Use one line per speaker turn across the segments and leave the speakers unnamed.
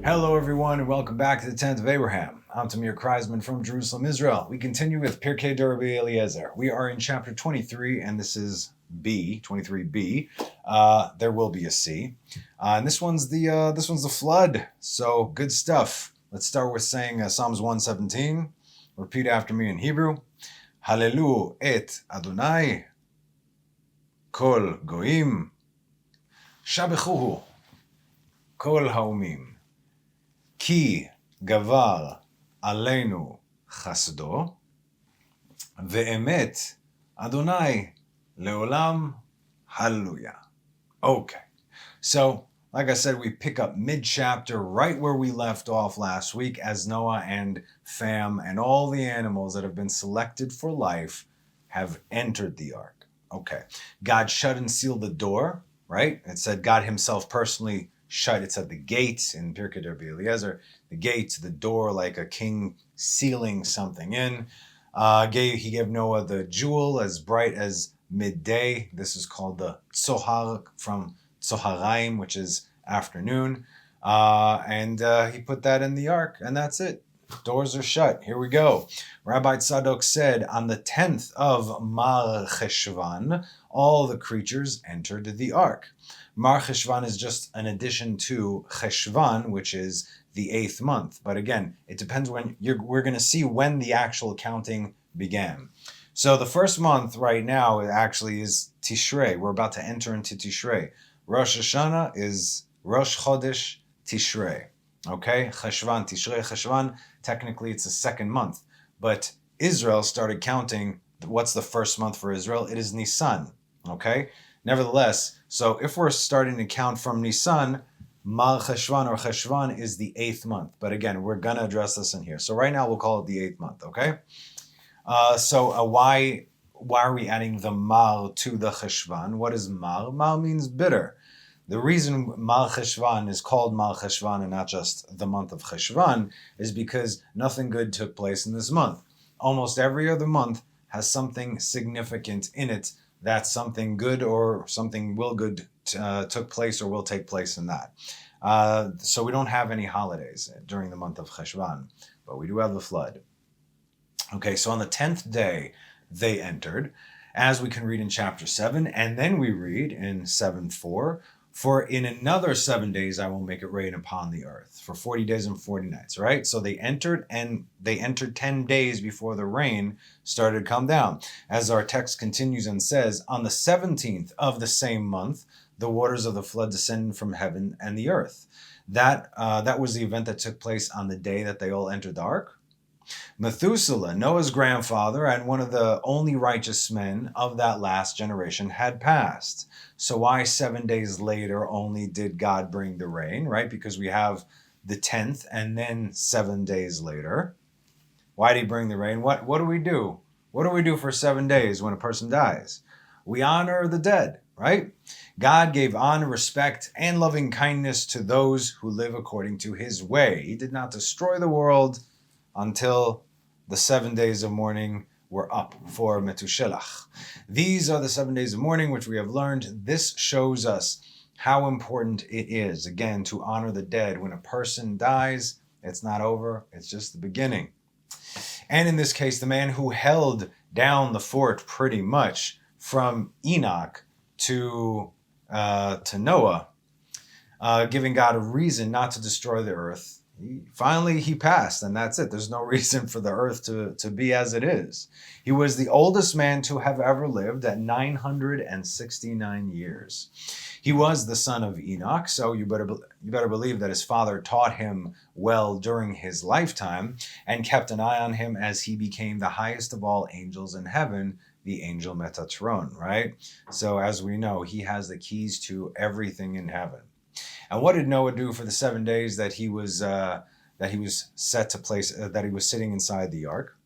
Hello everyone and welcome back to the Tent of Abraham. I'm Tamir Kreisman from Jerusalem, Israel. We continue with Pirkei Rabbi Eliezer. We are in chapter 23 and this is B, 23b. There will be a C. And this one's the flood. So good stuff. Let's start with saying Psalms 117. Repeat after me in Hebrew. Hallelu et Adonai kol goim shabechuhu kol haumim. Ki gavar aleinu chasdo, ve'emet Adonai leolam hallelujah. Okay, so like I said, we pick up mid-chapter right where we left off last week as Noah and fam and all the animals that have been selected for life have entered the ark. Okay, God shut and sealed the door, right? It said God himself personally shut. It said the gate in Pirkei Rabbi Eliezer, the gate, the door, like a king sealing something in. He gave Noah the jewel as bright as midday. This is called the Tzohar from Tzoharaim, which is afternoon. And he put that in the ark, and that's it. Doors are shut. Here we go. Rabbi Tzadok said, on the 10th of Mar Cheshvan, all the creatures entered the ark. Mar Cheshvan is just an addition to Cheshvan, which is the 8th month. But again, it depends when we're going to see when the actual counting began. So the first month right now actually is Tishrei. We're about to enter into Tishrei. Rosh Hashanah is Rosh Chodesh Tishrei. Okay? Cheshvan, Tishrei, Cheshvan. Technically, it's the second month. But Israel started counting. What's the first month for Israel? It is Nisan. Okay? Nevertheless, so if we're starting to count from Nisan, Mar Cheshvan or Cheshvan is the 8th month. But again, we're going to address this in here. So right now, we'll call it the 8th month. Okay? Why are we adding the Mar to the Cheshvan? What is Mar? Mar means bitter. The reason Mar Cheshvan is called Mar Cheshvan and not just the month of Cheshvan is because nothing good took place in this month. Almost every other month has something significant in it that something good or something good took place or will take place in that. So we don't have any holidays during the month of Cheshvan, but we do have the flood. Okay, so on the 10th day, they entered, as we can read in chapter 7, and then we read in 7:4, for in another 7 days I will make it rain upon the earth, for 40 days and 40 nights, right? So they entered 10 days before the rain started to come down. As our text continues and says, on the 17th of the same month, the waters of the flood descended from heaven and the earth. That was the event that took place on the day that they all entered the ark. Methuselah, Noah's grandfather and one of the only righteous men of that last generation, had passed. So why 7 days later only did God bring the rain, right? Because we have the 10th and then 7 days later. Why did he bring the rain? What do we do? What do we do for 7 days when a person dies? We honor the dead, right? God gave honor, respect, and loving kindness to those who live according to his way. He did not destroy the world until the 7 days of mourning were up for Methuselah. These are the 7 days of mourning, which we have learned. This shows us how important it is, again, to honor the dead. When a person dies, it's not over, it's just the beginning. And in this case, the man who held down the fort pretty much from Enoch to Noah, giving God a reason not to destroy the earth, finally he passed, and that's it. There's no reason for the earth to be as it is. He was the oldest man to have ever lived at 969 years. He was the son of Enoch, so you better believe that his father taught him well during his lifetime and kept an eye on him as he became the highest of all angels in heaven, the angel Metatron, right? So as we know, he has the keys to everything in heaven. And what did Noah do for the 7 days that he was set to place, that he was sitting inside the ark?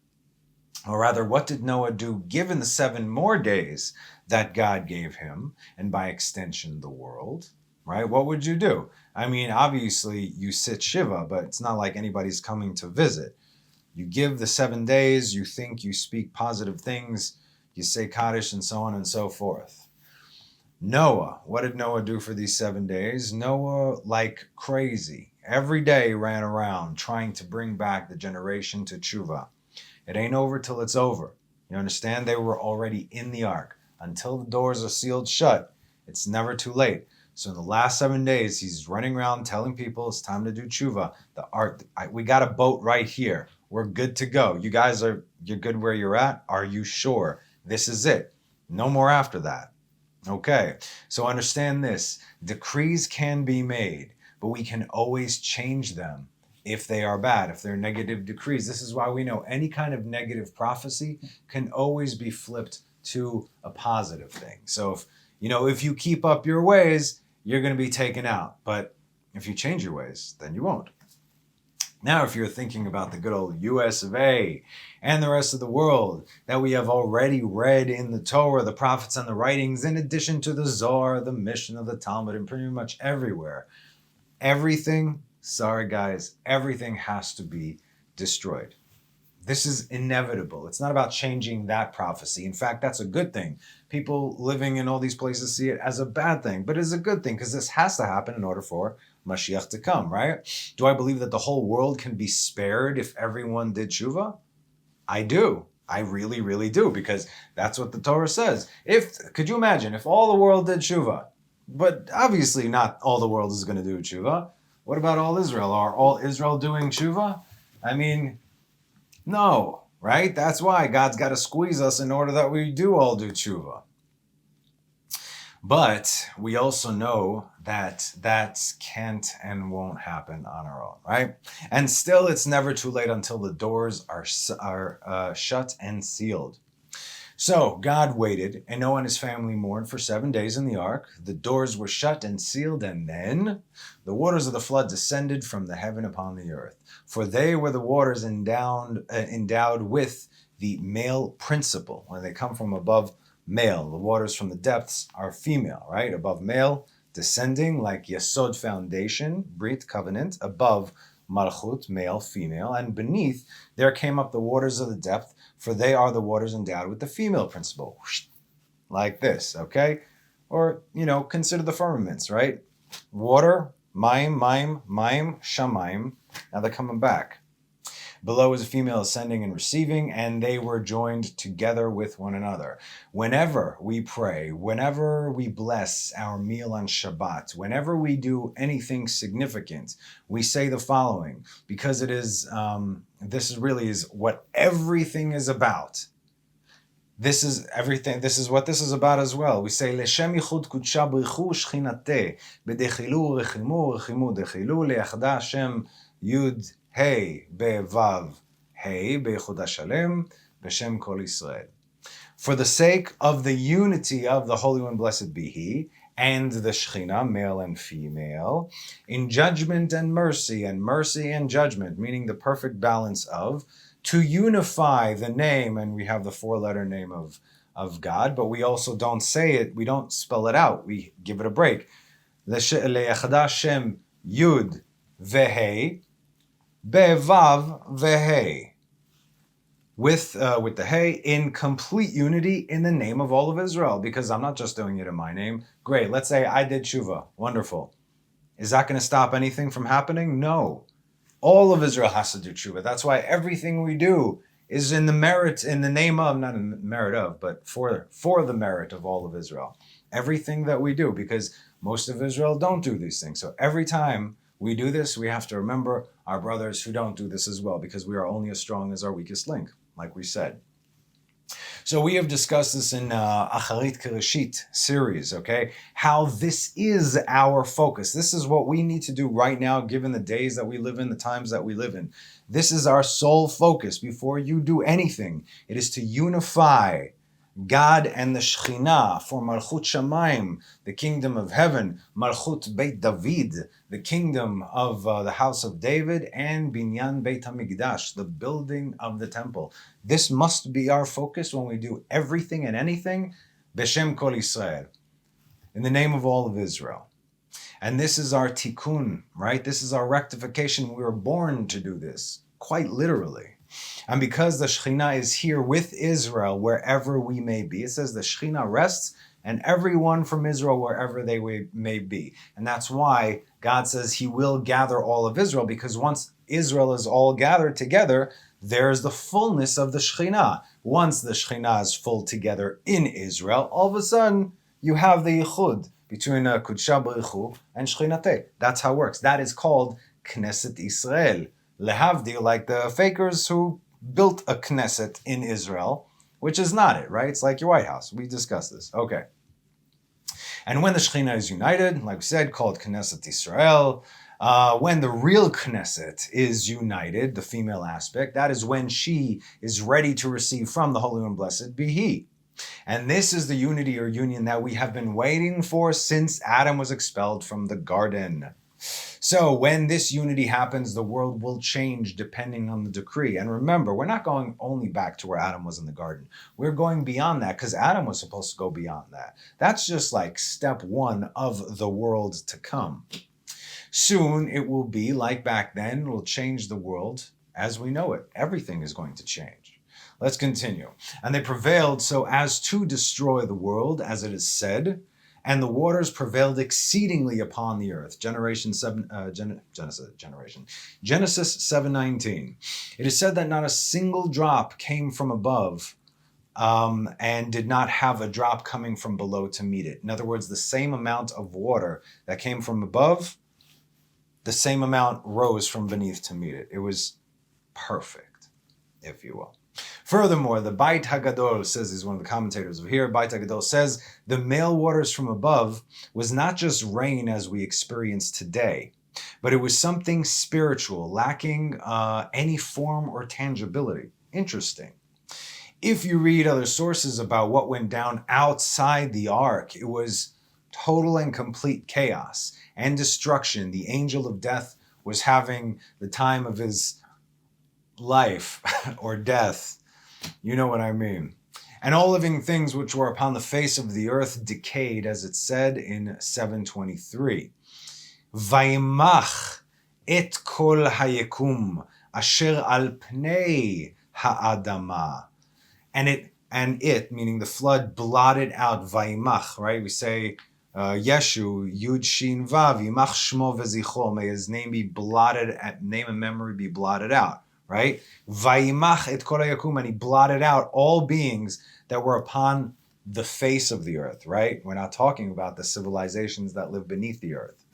Or rather, what did Noah do given the 7 more days that God gave him, and by extension the world, right? What would you do? I mean, obviously you sit Shiva, but it's not like anybody's coming to visit. You give the 7 days, you think, you speak positive things, you say Kaddish and so on and so forth. Noah, what did Noah do for these 7 days? Noah, like crazy, every day ran around trying to bring back the generation to tshuva. It ain't over till it's over. You understand? They were already in the ark. Until the doors are sealed shut, it's never too late. So in the last 7 days, he's running around telling people it's time to do tshuva. The ark, we got a boat right here. We're good to go. You guys you're good where you're at? Are you sure? This is it. No more after that. Okay, so understand this. Decrees can be made, but we can always change them if they are bad, if they're negative decrees. This is why we know any kind of negative prophecy can always be flipped to a positive thing. So if you keep up your ways, you're going to be taken out. But if you change your ways, then you won't. Now, if you're thinking about the good old US of A and the rest of the world that we have already read in the Torah, the prophets and the writings, in addition to the Zohar, the Mishnah, the Talmud, and pretty much everywhere, everything has to be destroyed. This is inevitable. It's not about changing that prophecy. In fact, that's a good thing. People living in all these places see it as a bad thing, but it's a good thing because this has to happen in order for Mashiach to come, right? Do I believe that the whole world can be spared if everyone did tshuva? I do. I really, really do, because that's what the Torah says. Could you imagine if all the world did tshuva? But obviously not all the world is going to do tshuva. What about all Israel? Are all Israel doing tshuva? I mean, no, right? That's why God's got to squeeze us in order that we do all do tshuva. But we also know that can't and won't happen on our own, right? And still, it's never too late until the doors are shut and sealed. So God waited, and Noah and his family mourned for 7 days in the ark. The doors were shut and sealed, and then the waters of the flood descended from the heaven upon the earth. For they were the waters endowed with the male principle. When they come from above male, the waters from the depths are female, right? Above male, descending like Yesod foundation, Brit covenant, above Malchut, male, female, and beneath there came up the waters of the depth, for they are the waters endowed with the female principle. Like this, okay? Or, consider the firmaments, right? Water, Maim, Shamaim. Now they're coming back. Below is a female ascending and receiving, and they were joined together with one another. Whenever we pray, whenever we bless our meal on Shabbat, whenever we do anything significant, we say the following, because it is, this really is what everything is about. This is everything. This is what this is about as well. We say, Leshem yichud kudsha brichu shchinate, bedechilu rechimu dechilu, leachda Hashem yud Hey, bevav, hey, bechuda shalem, b'shem kol Yisrael. For the sake of the unity of the Holy One, blessed be He, and the Shechina, male and female, in judgment and mercy and judgment, meaning the perfect balance of, to unify the name, and we have the 4-letter name of God, but we also don't say it, we don't spell it out, we give it a break. Le'echada Shem Yud Vehei, Bevav Vehei. With the Hey, in complete unity in the name of all of Israel, because I'm not just doing it in my name. Great, let's say I did tshuva. Wonderful. Is that going to stop anything from happening? No. All of Israel has to do tshuva. That's why everything we do is in the merit, in the name of, not in the merit of, but for the merit of all of Israel. Everything that we do, because most of Israel don't do these things. So every time we do this, we have to remember our brothers who don't do this as well, because we are only as strong as our weakest link, like we said. So we have discussed this in Acharit Kereshit series, okay? How this is our focus. This is what we need to do right now, given the days that we live in, the times that we live in. This is our sole focus before you do anything. It is to unify God and the Shechina for Malchut Shamayim, the kingdom of heaven, Malchut Beit David, the kingdom of the house of David, and Binyan Beit HaMikdash, the building of the temple. This must be our focus when we do everything and anything, B'Shem Kol Yisrael, in the name of all of Israel. And this is our tikkun, right? This is our rectification. We were born to do this, quite literally. And because the Shechina is here with Israel wherever we may be, it says the Shechina rests and everyone from Israel wherever they may be. And that's why God says he will gather all of Israel, because once Israel is all gathered together, there's the fullness of the Shechina. Once the Shechina is full together in Israel, all of a sudden you have the Yichud between Kudsha B'Richu and Shechinateh. That's how it works. That is called Knesset Israel. Lehavdil, like the fakers who built a Knesset in Israel, which is not it, right? It's like your White House. We discussed this. Okay. And when the Shechina is united, like we said, called Knesset Israel, when the real Knesset is united, the female aspect, that is when she is ready to receive from the Holy One, blessed be He. And this is the unity or union that we have been waiting for since Adam was expelled from the garden. So when this unity happens, the world will change depending on the decree. And remember, we're not going only back to where Adam was in the garden. We're going beyond that, because Adam was supposed to go beyond that. That's just like step one of the world to come. Soon it will be like back then. It will change the world as we know it. Everything is going to change. Let's continue. And they prevailed so as to destroy the world, as it is said, and the waters prevailed exceedingly upon the earth. Genesis 7:19. It is said that not a single drop came from above, and did not have a drop coming from below to meet it. In other words, the same amount of water that came from above, the same amount rose from beneath to meet it. It was perfect, if you will. Furthermore, the Beit HaGadol says, he's one of the commentators over here, Beit HaGadol says, the male waters from above was not just rain as we experience today, but it was something spiritual, lacking any form or tangibility. Interesting. If you read other sources about what went down outside the ark, it was total and complete chaos and destruction. The angel of death was having the time of his life or death. You know what I mean. And all living things which were upon the face of the earth decayed, as it said in 7:23. Vaimach et kol hayekum asher al pnei ha'adama. And it, meaning the flood, blotted out. Vaimach, right? We say Yeshu, Yud Shin Vav, Yimach Shmo Vezichol. May his name be blotted, name and memory be blotted out. Right? Vayimach et kol hayakum, and he blotted out all beings that were upon the face of the earth, right? We're not talking about the civilizations that live beneath the earth.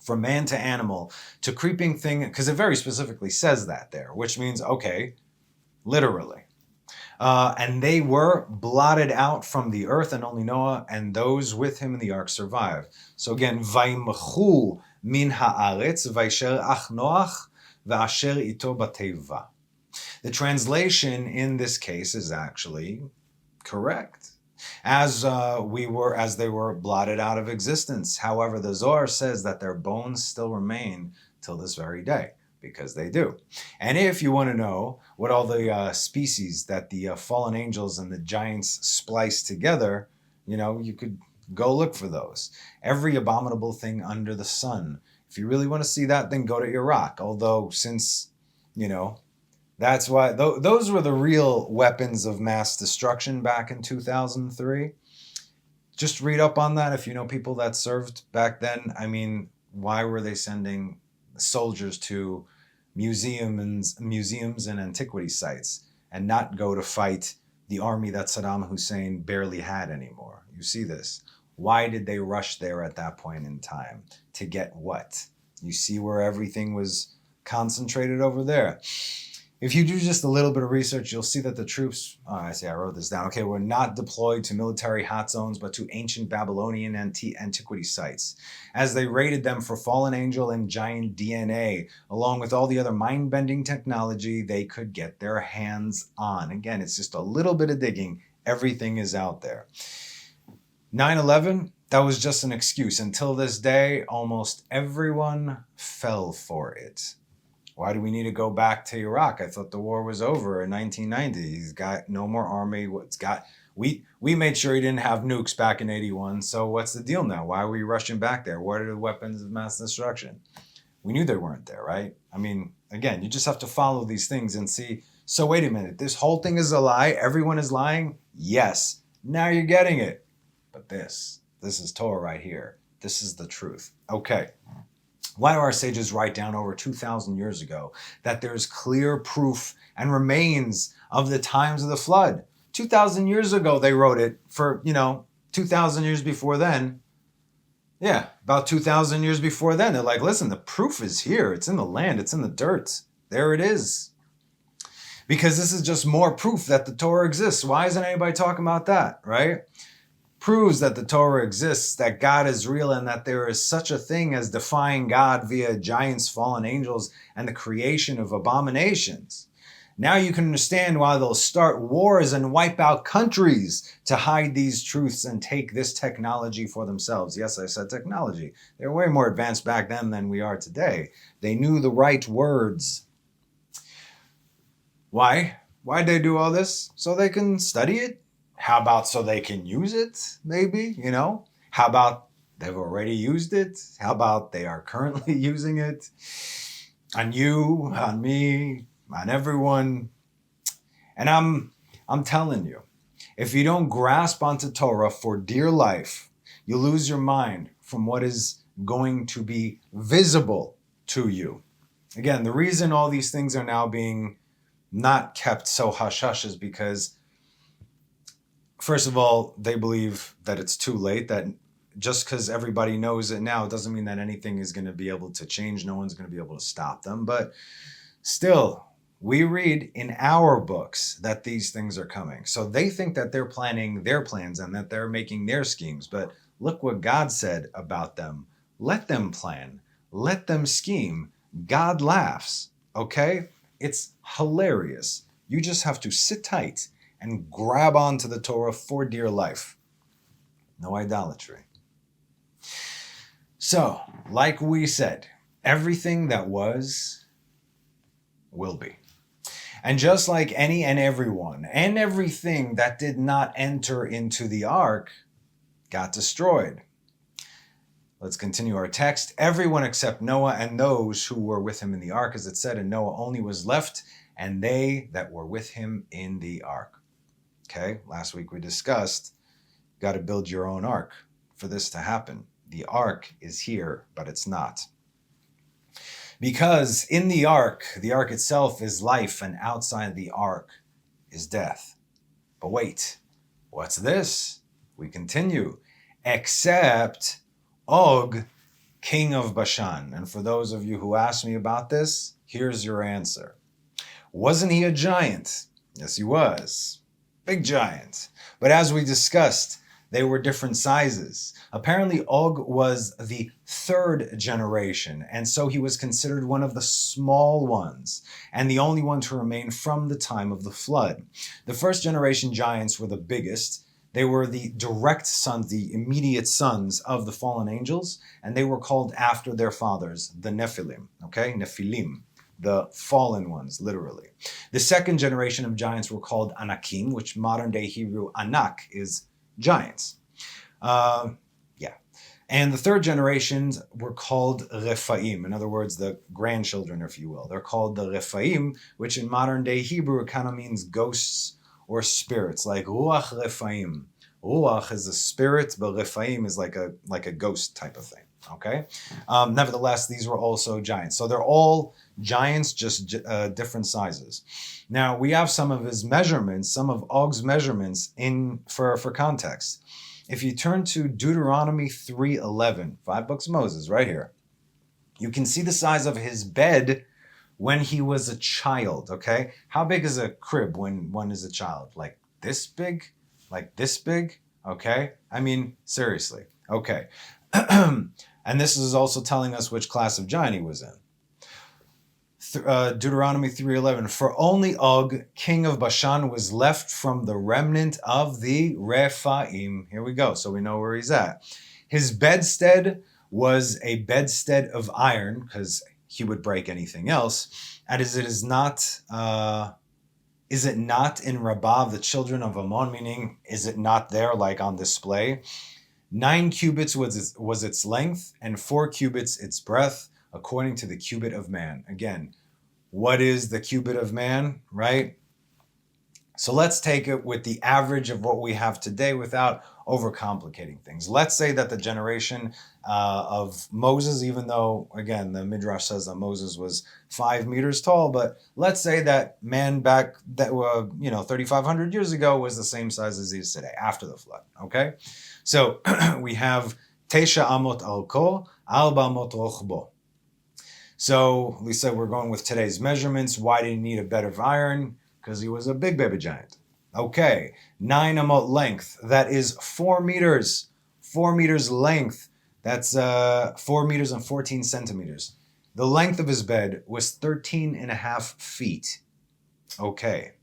From man to animal to creeping thing, because it very specifically says that there, which means, okay, literally. And they were blotted out from the earth, and only Noah and those with him in the ark survived. So again, Vayimchu min haaretz vayisher ach Noach v'asher ito bateva. The translation in this case is actually correct, as they were blotted out of existence. However, the Zohar says that their bones still remain till this very day, because they do. And if you want to know what all the species that the fallen angels and the giants spliced together, you could go look for those. Every abominable thing under the sun. If you really want to see that, then go to Iraq. Although, since, that's why those were the real weapons of mass destruction back in 2003. Just read up on that if you know people that served back then. I mean, why were they sending soldiers to museums and antiquity sites and not go to fight the army that Saddam Hussein barely had anymore? You see this. Why did they rush there at that point in time? To get what? You see where everything was concentrated over there. If you do just a little bit of research, you'll see that the troops, I wrote this down. Okay, were not deployed to military hot zones, but to ancient Babylonian antiquity sites, as they raided them for fallen angel and giant DNA, along with all the other mind-bending technology they could get their hands on. Again, it's just a little bit of digging. Everything is out there. 9/11, that was just an excuse. Until this day, almost everyone fell for it. Why do we need to go back to Iraq? I thought the war was over in 1990. He's got no more army. We made sure he didn't have nukes back in 81. So what's the deal now? Why are we rushing back there? What are the weapons of mass destruction? We knew they weren't there, right? I mean, again, you just have to follow these things and see. So wait a minute. This whole thing is a lie. Everyone is lying? Yes. Now you're getting it. But this is Torah right here. This is the truth. Okay. Why do our sages write down over 2,000 years ago that there's clear proof and remains of the times of the flood? 2,000 years ago they wrote it. For 2,000 years before then. Yeah, about 2,000 years before then. They're like, listen, the proof is here. It's in the land. It's in the dirt. There it is. Because this is just more proof that the Torah exists. Why isn't anybody talking about that, right? Proves that the Torah exists, that God is real, and that there is such a thing as defying God via giants, fallen angels, and the creation of abominations. Now you can understand why they'll start wars and wipe out countries to hide these truths and take this technology for themselves. Yes, I said technology. They were way more advanced back then than we are today. They knew the right words. Why? Why'd they do all this? So they can study it? How about so they can use it, maybe, How about they've already used it? How about they are currently using it? On you, on me, on everyone. And I'm telling you, if you don't grasp onto Torah for dear life, you lose your mind from what is going to be visible to you. Again, the reason all these things are now being not kept so hush-hush is because, first of all, they believe that it's too late, that just because everybody knows it now, it doesn't mean that anything is going to be able to change. No one's going to be able to stop them. But still, we read in our books that these things are coming. So they think that they're planning their plans and that they're making their schemes. But look what God said about them. Let them plan. Let them scheme. God laughs. Okay? It's hilarious. You just have to sit tight and grab onto the Torah for dear life. No idolatry. So, like we said, everything that was, will be. And just like any and everyone, and everything that did not enter into the ark, got destroyed. Let's continue our text. Everyone except Noah and those who were with him in the ark, as it said, and Noah only was left, and they that were with him in the ark. Okay, last week we discussed, you got to build your own ark for this to happen. The ark is here, but it's not. Because in the ark itself is life, and outside the ark is death. But wait, what's this? We continue. Except Og, king of Bashan. And for those of you who asked me about this, here's your answer. Wasn't he a giant? Yes, he was. Big giant. But as we discussed, they were different sizes. Apparently, Og was the third generation, and so he was considered one of the small ones, and the only one to remain from the time of the flood. The first generation giants were the biggest. They were the direct sons, the immediate sons of the fallen angels, and they were called after their fathers, the Nephilim, okay? Nephilim. The fallen ones, literally. The second generation of giants were called Anakim, which modern day Hebrew Anak is giants. And the third generations were called Rephaim. In other words, the grandchildren, if you will. They're called the Rephaim, which in modern day Hebrew kind of means ghosts or spirits, like Ruach Rephaim. Ruach is a spirit, but Rephaim is like a ghost type of thing. Okay. Nevertheless, these were also giants. So they're all giants, just different sizes. Now we have some of his measurements, some of Og's measurements for context. If you turn to Deuteronomy 3:11, 5 books of Moses, right here, you can see the size of his bed when he was a child. Okay, how big is a crib when one is a child? Like this big? Like this big? Okay, I mean seriously. Okay. And this is also telling us which class of giant he was in. Deuteronomy 3:11, for only Og, king of Bashan, was left from the remnant of the Rephaim. Here we go, so we know where he's at. His bedstead was a bedstead of iron, because he would break anything else. And is it not in Rabbah of the children of Ammon, meaning is it not there like on display? 9 cubits was its length, and 4 cubits its breadth, according to the cubit of man. Again, what is the cubit of man, right? So let's take it with the average of what we have today without overcomplicating things. Let's say that the generation of Moses, even though, again, the Midrash says that Moses was 5 meters tall, but let's say that man back that 3,500 years ago was the same size as he is today after the flood. Okay, so we have Tesha Amot Alko, Alba Amot Rochbo. So we said we're going with today's measurements. Why did he need a bed of iron? Because he was a big baby giant. Okay, 9 amot length. That is 4 meters. 4 meters length. That's 4 meters and 14 centimeters. The length of his bed was 13 and a half feet. Okay.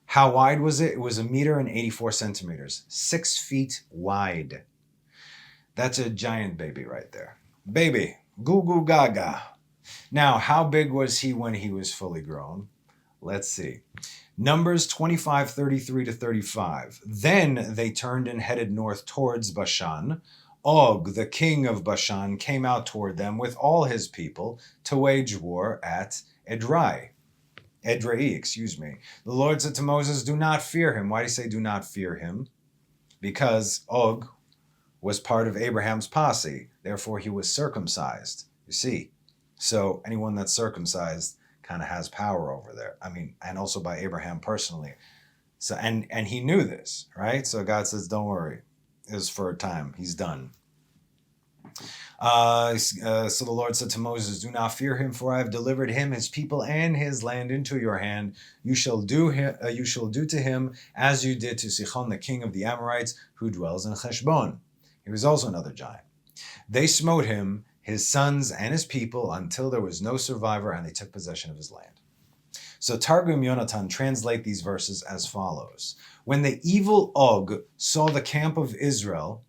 How wide was it? It was 1 meter and 84 centimeters. 6 feet wide. That's a giant baby right there. Baby. Goo goo gaga. Now, how big was he when he was fully grown? Let's see. Numbers 25, 33 to 35. Then they turned and headed north towards Bashan. Og, the king of Bashan, came out toward them with all his people to wage war at Edrei. The Lord said to Moses, do not fear him. Why do you say do not fear him? Because Og was part of Abraham's posse. Therefore, he was circumcised. You see, so anyone that's circumcised kind of has power over there. I mean, and also by Abraham personally. So and he knew this, right? So God says, don't worry. It was for a time. He's done. So the Lord said to Moses, do not fear him, for I have delivered him, his people, and his land into your hand. You shall do to him as you did to Sichon, the king of the Amorites, who dwells in Heshbon. He was also another giant. They smote him, his sons and his people, until there was no survivor, and they took possession of his land. So Targum Yonatan translate these verses as follows. When the evil Og saw the camp of Israel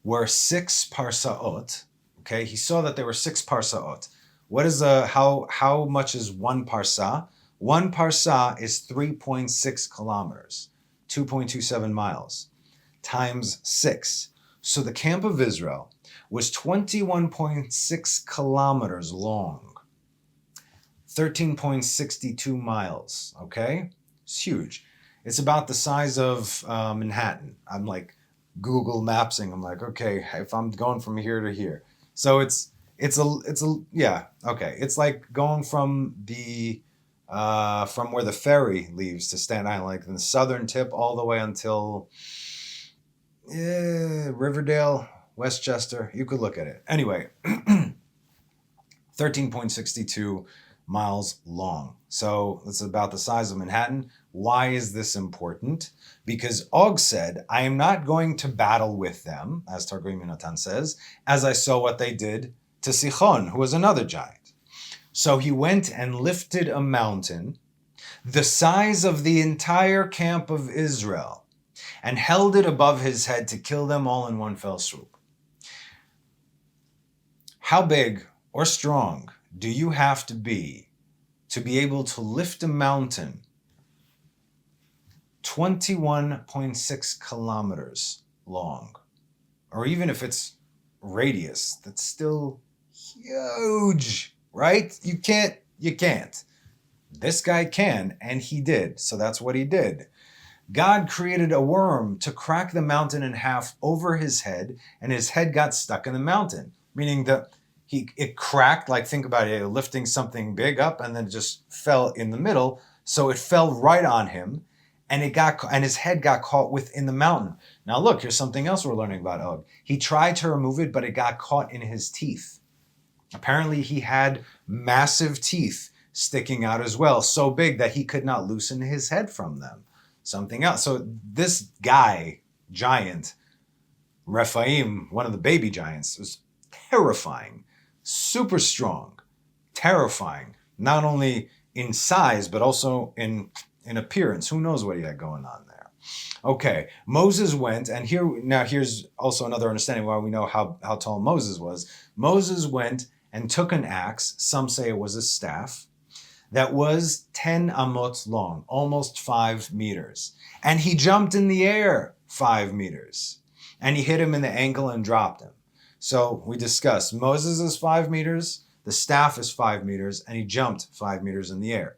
were 6 parsaot, okay, he saw that there were 6 parsaot. What is how much is 1 parsa? 1 parsa is 3.6 kilometers, 2.27 miles, times 6. So the camp of Israel was 21.6 kilometers long, 13.62 miles, okay? It's huge. It's about the size of Manhattan. I'm like Google Mapsing. I'm like, okay, if I'm going from here to here. So it's like going from from where the ferry leaves to Staten Island, like in the southern tip all the way until Riverdale, Westchester. You could look at it. Anyway, 13.62 miles long. So it's about the size of Manhattan. Why is this important? Because Og said, I am not going to battle with them, as Targum Yonatan says, as I saw what they did to Sichon, who was another giant. So he went and lifted a mountain the size of the entire camp of Israel and held it above his head to kill them all in one fell swoop. How big or strong do you have to be able to lift a mountain 21.6 kilometers long? Or even if it's radius, that's still huge, right? You can't. This guy can, and he did. So that's what he did. God created a worm to crack the mountain in half over his head, and his head got stuck in the mountain, meaning that it cracked, like think about it, lifting something big up and then it just fell in the middle. So it fell right on him and his head got caught within the mountain. Now look, here's something else we're learning about Og. He tried to remove it, but it got caught in his teeth. Apparently he had massive teeth sticking out as well, so big that he could not loosen his head from them. Something else. So this guy, giant, Rephaim, one of the baby giants, was terrifying. Super strong, terrifying, not only in size, but also in appearance. Who knows what he had going on there? Okay, Moses went, and here's also another understanding why we know how tall Moses was. Moses went and took an axe, some say it was a staff, that was 10 amot long, almost 5 meters. And he jumped in the air 5 meters. And he hit him in the ankle and dropped him. So we discussed Moses is 5 meters, the staff is 5 meters, and he jumped 5 meters in the air.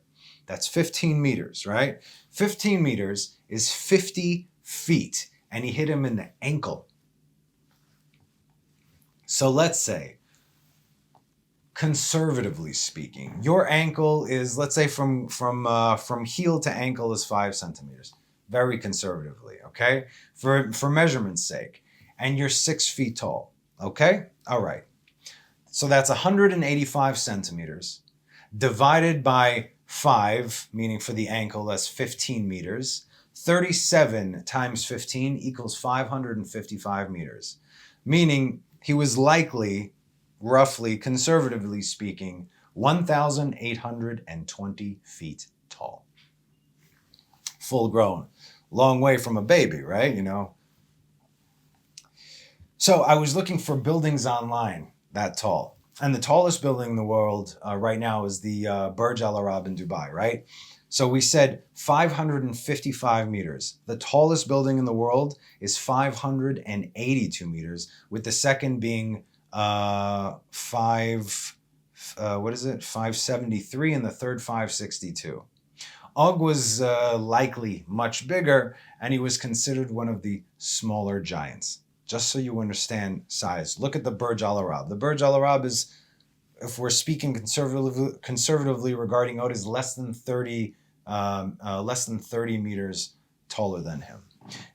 That's 15 meters, right? 15 meters is 50 feet, and he hit him in the ankle. So let's say, conservatively speaking, your ankle is, let's say from heel to ankle is 5 centimeters. Very conservatively, okay? For measurement's sake. And you're 6 feet tall, okay? All right. So that's 185 centimeters divided by 5, meaning for the ankle, that's 15 meters. 37 times 15 equals 555 meters, meaning he was likely, roughly, conservatively speaking, 1,820 feet tall. Full grown. Long way from a baby, right? You know. So I was looking for buildings online that tall. And the tallest building in the world right now is the Burj Al Arab in Dubai, right? So we said 555 meters. The tallest building in the world is 582 meters, with the second being 573 and the third 562. Og was likely much bigger, and he was considered one of the smaller giants. Just so you understand size, look at the Burj Al Arab. The Burj Al Arab is, if we're speaking conservatively regarding Og, is less than 30 meters taller than him.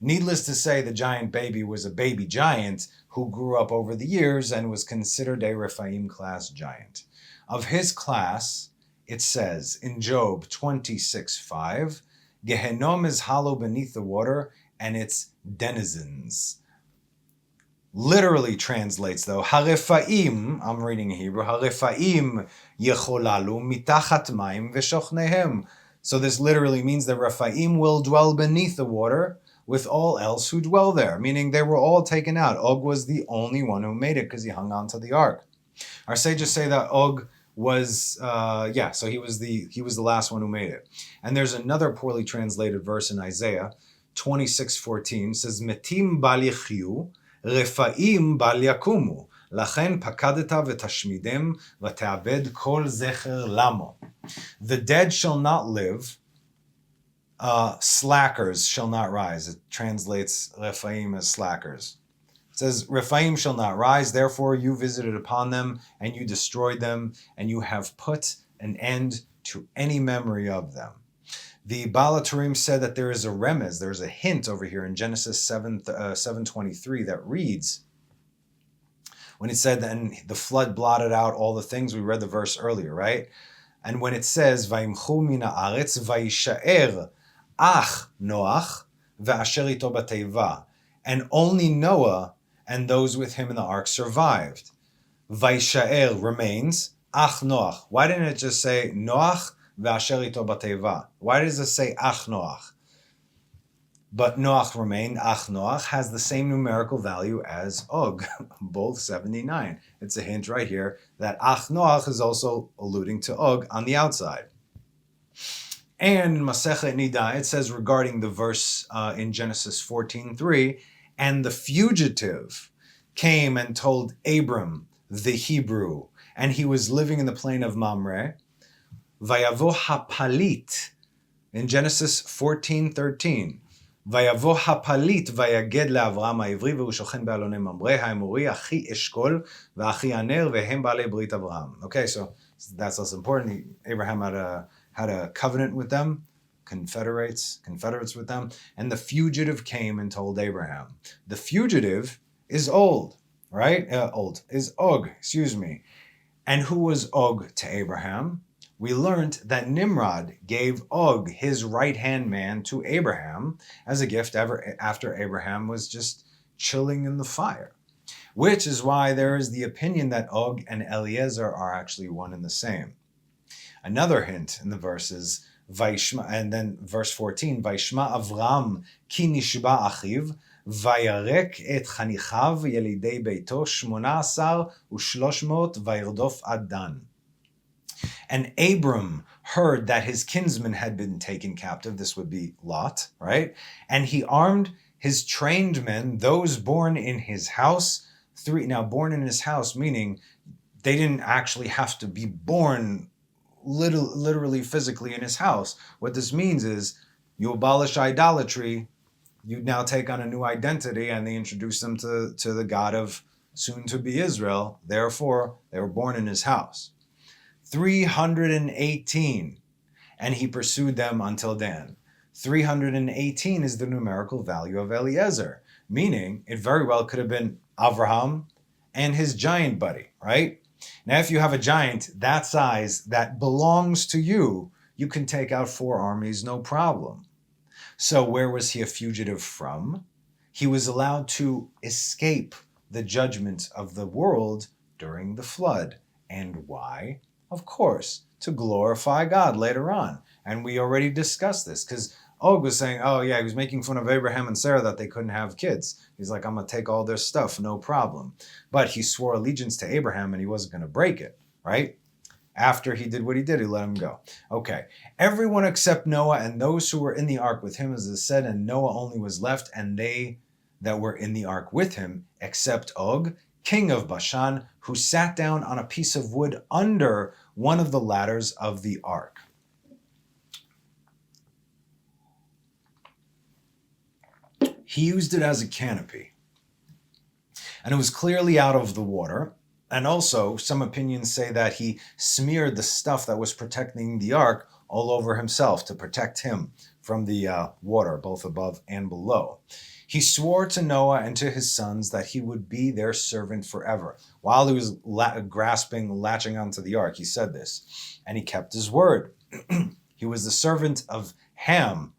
Needless to say, the giant baby was a baby giant who grew up over the years and was considered a Rephaim class giant. Of his class, it says in Job 26:5, Gehenom is hollow beneath the water and its denizens. Literally translates though, Harefaim, I'm reading in Hebrew, Harefaim yecholalu mitachat maim v'shochnehem. So this literally means that Rephaim will dwell beneath the water with all else who dwell there, meaning they were all taken out. Og was the only one who made it because he hung on to the ark. Our sages say that Og was, so he was the last one who made it. And there's another poorly translated verse in Isaiah 26:14, says, Metim bal yechyu, Rephaim bal yakumu, lachen pakadeta v'tashmidem v'te'aved kol zecher lamo. The dead shall not live, slackers shall not rise. It translates Rephaim as slackers. It says, Rephaim shall not rise, therefore you visited upon them, and you destroyed them, and you have put an end to any memory of them. The Baal HaTurim said that there is a remez, there's a hint over here in Genesis 7:23 that reads, when it said that the flood blotted out all the things, we read the verse earlier, right? And when it says, Vayimchu min haaretz vayishaer ach Noach ve'asher ito bateiva, and only Noah and those with him in the ark survived. Vayishaer remains, ach Noach. Why didn't it just say Noach ve'asher ito bateiva? Why does it say ach Noach? But Noach remained. Ach Noach has the same numerical value as Og, both 79. It's a hint right here that Ach Noach is also alluding to Og on the outside. And in Masechet Nida, it says regarding the verse in Genesis 14:3, and the fugitive came and told Abram, the Hebrew, and he was living in the plain of Mamre, Vayavo hapalit, in Genesis 14:13. ויבוא הפליט ויגד לאברהם העברי והוא שוכן באלוני ממרא האמורי אחי אשכול ואחי הנר והם בעלי ברית אברהם. Okay, so that's less important. Abraham had a covenant with them, confederates with them, and the fugitive came and told Abraham. The fugitive is Og. And who was Og to Abraham? We learned that Nimrod gave Og, his right-hand man, to Abraham as a gift after Abraham was just chilling in the fire. Which is why there is the opinion that Og and Eliezer are actually one and the same. Another hint in the verses, Vaishma, and then verse 14, Vaishma Avram ki nishba achiv, vayarek et chanichav yelidei beito 18 u300 vayirdof ad Dan. And Abram heard that his kinsman had been taken captive. This would be Lot, right? And he armed his trained men, those born in his house. Now, born in his house, meaning they didn't actually have to be born literally physically in his house. What this means is you abolish idolatry, you now take on a new identity, and they introduce them to the God of soon-to-be Israel. Therefore, they were born in his house. 318, and he pursued them until Dan. 318 is the numerical value of Eliezer, meaning it very well could have been Avraham and his giant buddy, right? Now, if you have a giant that size that belongs to you, you can take out 4 armies, no problem. So where was he a fugitive from? He was allowed to escape the judgment of the world during the flood. And why? Of course, to glorify God later on. And we already discussed this because Og was saying, oh yeah, he was making fun of Abraham and Sarah that they couldn't have kids. He's like, I'm going to take all their stuff, no problem. But he swore allegiance to Abraham and he wasn't going to break it, right? After he did what he did, he let him go. Okay, everyone except Noah and those who were in the ark with him, as it said, and Noah only was left, and they that were in the ark with him, except Og, king of Bashan, who sat down on a piece of wood under one of the ladders of the ark. He used it as a canopy, and it was clearly out of the water. And also, some opinions say that he smeared the stuff that was protecting the ark all over himself to protect him from the water, both above and below. He swore to Noah and to his sons that he would be their servant forever. While he was latching onto the ark, he said this, and he kept his word. He was the servant of Ham,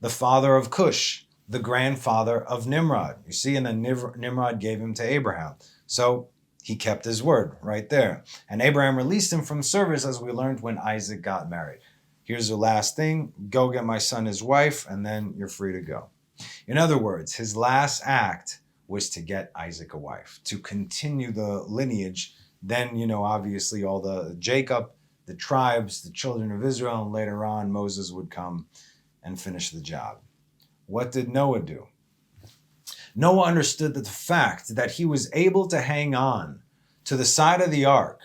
the father of Cush, the grandfather of Nimrod. You see, and then Nimrod gave him to Abraham. So he kept his word right there. And Abraham released him from service, as we learned when Isaac got married. Here's the last thing. Go get my son his wife, and then you're free to go. In other words, his last act was to get Isaac a wife, to continue the lineage. Then, obviously all the Jacob, the tribes, the children of Israel, and later on Moses would come and finish the job. What did Noah do? Noah understood that the fact that he was able to hang on to the side of the ark,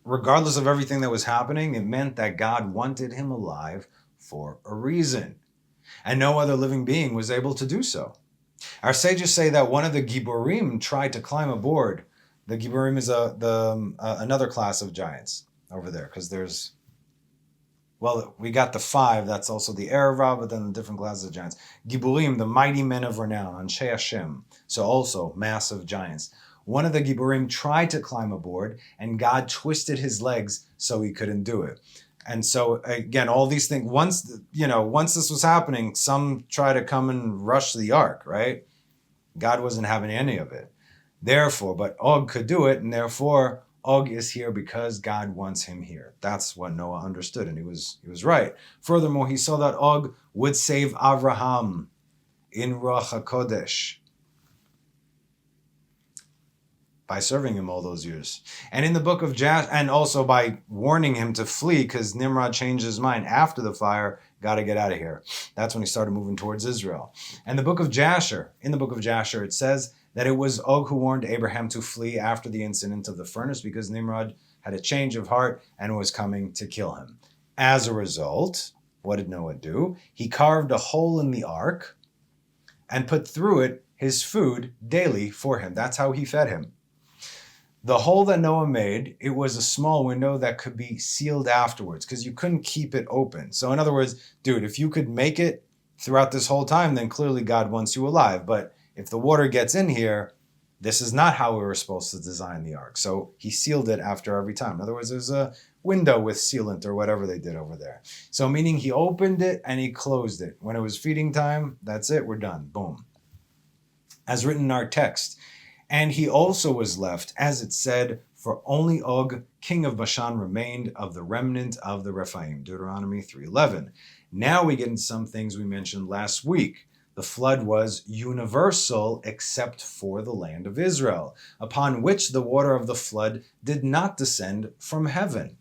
regardless of everything that was happening, it meant that God wanted him alive for a reason. And no other living being was able to do so. Our sages say that one of the Giborim tried to climb aboard. The Giborim is another class of giants over there, because we got the 5, that's also the Erev, but then the different classes of giants. Giborim, the mighty men of renown, Anshe Hashem, so also massive giants. One of the Giborim tried to climb aboard, and God twisted his legs so he couldn't do it. And so, again, all these things, once this was happening, some try to come and rush the ark, right? God wasn't having any of it. Therefore, but Og could do it, and therefore Og is here because God wants him here. That's what Noah understood, and he was right. Furthermore, he saw that Og would save Avraham in Ruach HaKodesh by serving him all those years. And in the book of Jasher, and also by warning him to flee, because Nimrod changed his mind after the fire, got to get out of here. That's when he started moving towards Israel. And in the book of Jasher, it says that it was Og who warned Abraham to flee after the incident of the furnace, because Nimrod had a change of heart and was coming to kill him. As a result, what did Noah do? He carved a hole in the ark and put through it his food daily for him. That's how he fed him. The hole that Noah made, it was a small window that could be sealed afterwards, because you couldn't keep it open. So in other words, dude, if you could make it throughout this whole time, then clearly God wants you alive. But if the water gets in here, this is not how we were supposed to design the ark. So he sealed it after every time. In other words, there's a window with sealant or whatever they did over there. So meaning he opened it and he closed it. When it was feeding time, that's it, we're done. Boom. As written in our text. And he also was left, as it said, for only Og, king of Bashan, remained of the remnant of the Rephaim. Deuteronomy 3:11. Now we get into some things we mentioned last week. The flood was universal except for the land of Israel, upon which the water of the flood did not descend from heaven.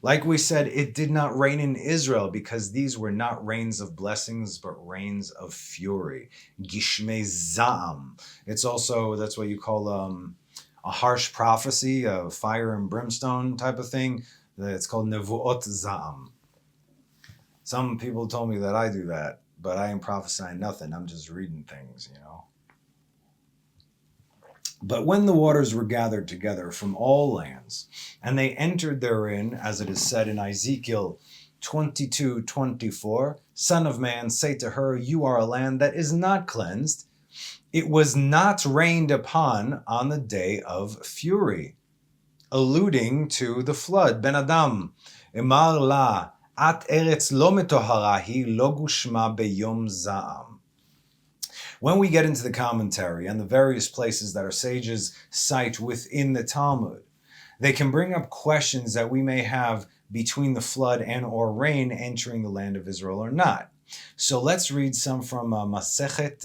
Like we said, it did not rain in Israel because these were not rains of blessings, but rains of fury. Gishmei Za'am. It's also, that's what you call a harsh prophecy, a fire and brimstone type of thing. It's called Nevuot Za'am. Some people told me that I do that, but I ain't prophesying nothing. I'm just reading things, you know. But when the waters were gathered together from all lands, and they entered therein, as it is said in Ezekiel 22:24, Son of man, say to her, you are a land that is not cleansed. It was not rained upon on the day of fury, alluding to the flood. Ben Adam, Emar la, at eretz lo metohara hi lo gushma beyom za'am. When we get into the commentary and the various places that our sages cite within the Talmud, they can bring up questions that we may have between the flood and or rain entering the land of Israel or not. So let's read some from Masechet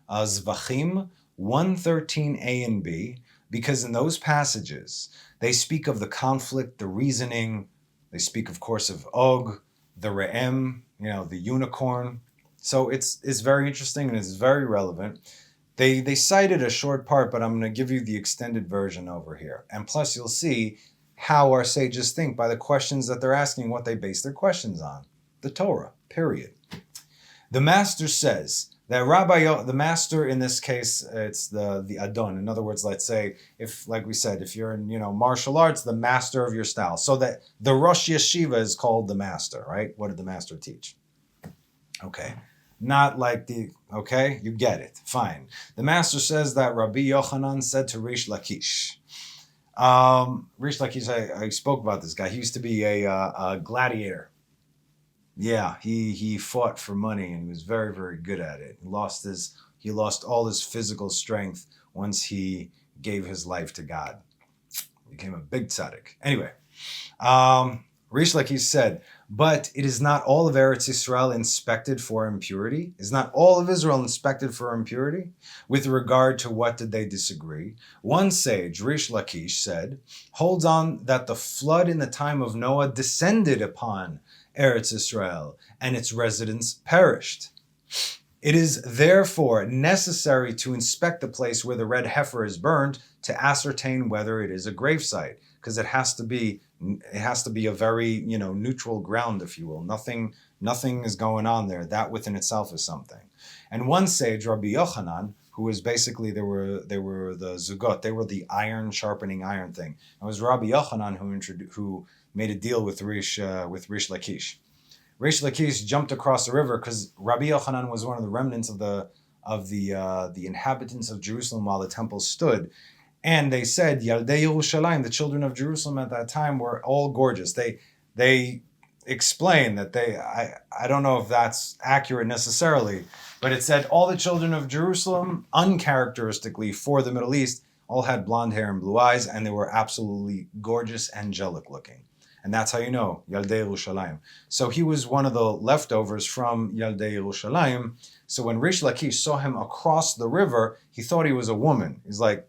Zvachim 113a and b, because in those passages, they speak of the conflict, the reasoning. They speak, of course, of Og, the Re'em, the unicorn. So it's very interesting and it's very relevant. They cited a short part, but I'm going to give you the extended version over here. And plus, you'll see how our sages think by the questions that they're asking, what they base their questions on. The Torah, period. The master says that the master in this case, it's the Adon. In other words, let's say, if, like we said, if you're in, martial arts, the master of your style. So that the Rosh Yeshiva is called the master, right? What did the master teach? Okay. Not like okay? You get it. Fine. The master says that Rabbi Yochanan said to Rish Lakish. Rish Lakish, I spoke about this guy. He used to be a gladiator. Yeah, he fought for money and he was very, very good at it. He lost all his physical strength once he gave his life to God. He became a big tzaddik. Anyway, Rish Lakish said, but it is not all of Eretz Yisrael inspected for impurity? Is not all of Israel inspected for impurity? With regard to what did they disagree? One sage, Rish Lakish, said, holds on that the flood in the time of Noah descended upon Eretz Yisrael, and its residents perished. It is therefore necessary to inspect the place where the red heifer is burned to ascertain whether it is a gravesite, because it has to be a very neutral ground, if you will. Nothing is going on there. That within itself is something. And one sage, Rabbi Yochanan, who was basically they were the zugot, they were the iron sharpening iron thing. It was Rabbi Yochanan who made a deal with Rish Lakish. Rish Lakish jumped across the river because Rabbi Yochanan was one of the remnants of the inhabitants of Jerusalem while the temple stood. And they said, Yaldei Yerushalayim, the children of Jerusalem at that time were all gorgeous. They explain that I don't know if that's accurate necessarily, but it said all the children of Jerusalem, uncharacteristically for the Middle East, all had blonde hair and blue eyes, and they were absolutely gorgeous, angelic looking. And that's how you know, Yaldei Yerushalayim. So he was one of the leftovers from Yaldei Yerushalayim. So when Rish Lakish saw him across the river, he thought he was a woman. He's like,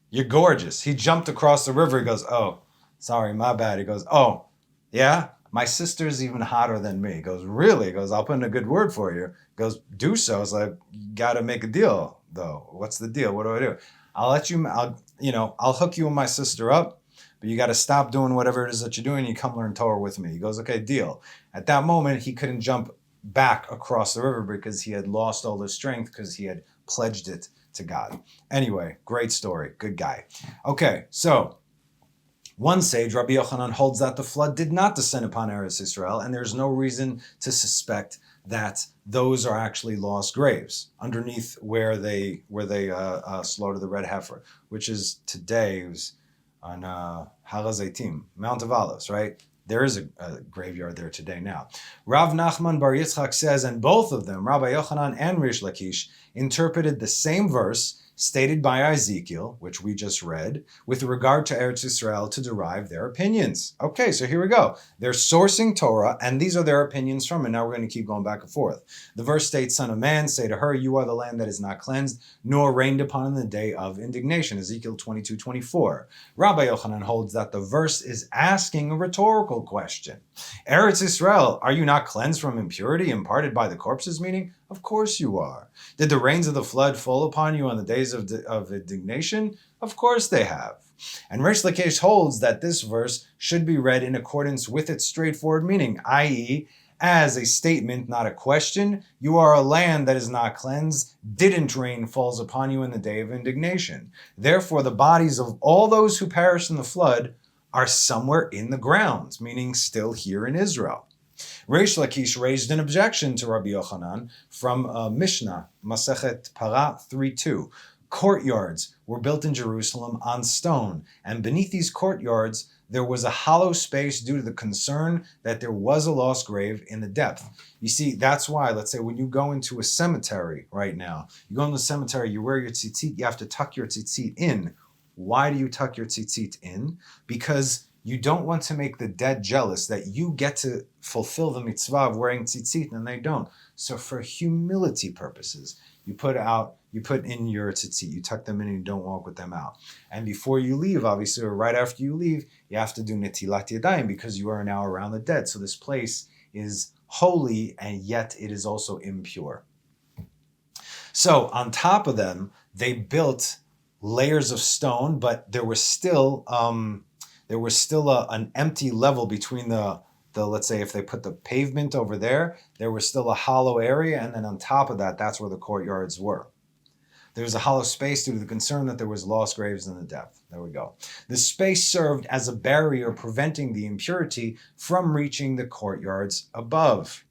you're gorgeous. He jumped across the river. He goes, oh, sorry, my bad. He goes, oh, yeah? My sister's even hotter than me. He goes, really? He goes, I'll put in a good word for you. He goes, do so. It's like, you got to make a deal, though. What's the deal? What do I do? I'll hook you and my sister up, but you got to stop doing whatever it is that you're doing. You come learn Torah with me. He goes, okay, deal. At that moment, he couldn't jump back across the river because he had lost all his strength because he had pledged it to God. Anyway, great story. Good guy. Okay, so one sage, Rabbi Yochanan, holds that the flood did not descend upon Eretz Yisrael, and there's no reason to suspect that those are actually lost graves underneath where they slaughter the red heifer, which is today on Har HaZeitim, Mount of Olives, right? There is a graveyard there today now. Rav Nachman Bar Yitzchak says, and both of them, Rabbi Yochanan and Rish Lakish, interpreted the same verse stated by Ezekiel, which we just read, with regard to Eretz Yisrael to derive their opinions. Okay, so here we go. They're sourcing Torah, and these are their opinions from it. Now we're going to keep going back and forth. The verse states, Son of man, say to her, you are the land that is not cleansed, nor rained upon in the day of indignation. Ezekiel 22:24. Rabbi Yochanan holds that the verse is asking a rhetorical question. Eretz Yisrael, are you not cleansed from impurity imparted by the corpses? Meaning, Of course you are. Did the rains of the flood fall upon you on the days of indignation? Of course they have. And Reish Lakish holds that this verse should be read in accordance with its straightforward meaning, i.e., as a statement, not a question. You are a land that is not cleansed. Didn't rain falls upon you in the day of indignation. Therefore, the bodies of all those who perished in the flood are somewhere in the ground, meaning still here in Israel. Reish Lakish raised an objection to Rabbi Yochanan from Mishnah, Masechet Para 3:2. Courtyards were built in Jerusalem on stone, and beneath these courtyards there was a hollow space due to the concern that there was a lost grave in the depth. You see, that's why, let's say, when you go into a cemetery right now, you go into the cemetery, you wear your tzitzit, you have to tuck your tzitzit in. Why do you tuck your tzitzit in? Because you don't want to make the dead jealous that you get to fulfill the mitzvah of wearing tzitzit and they don't. So for humility purposes, you put in your tzitzit, you tuck them in and you don't walk with them out. And before you leave, obviously, or right after you leave, you have to do netilat yadayim because you are now around the dead. So this place is holy and yet it is also impure. So on top of them, they built layers of stone, but there was still an empty level between the let's say if they put the pavement over there was still a hollow area, and then on top of that, that's where the courtyards were. There was a hollow space due to the concern that there was lost graves in the depth. There we go. The space served as a barrier preventing the impurity from reaching the courtyards above.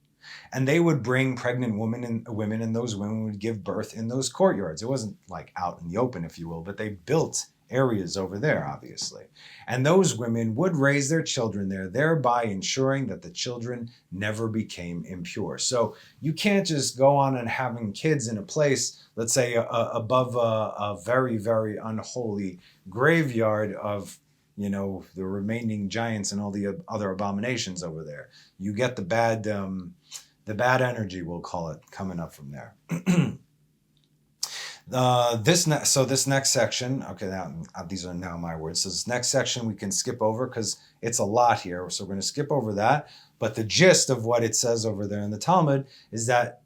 And they would bring pregnant women, and those women would give birth in those courtyards. It wasn't like out in the open, if you will, but they built areas over there, obviously. And those women would raise their children there, thereby ensuring that the children never became impure. So you can't just go on and having kids in a place, let's say above a very, very unholy graveyard of, the remaining giants and all the other abominations over there. You get the bad energy, we'll call it, coming up from there. This next section, okay, now these are now my words. So this next section we can skip over because it's a lot here. So we're going to skip over that. But the gist of what it says over there in the Talmud is that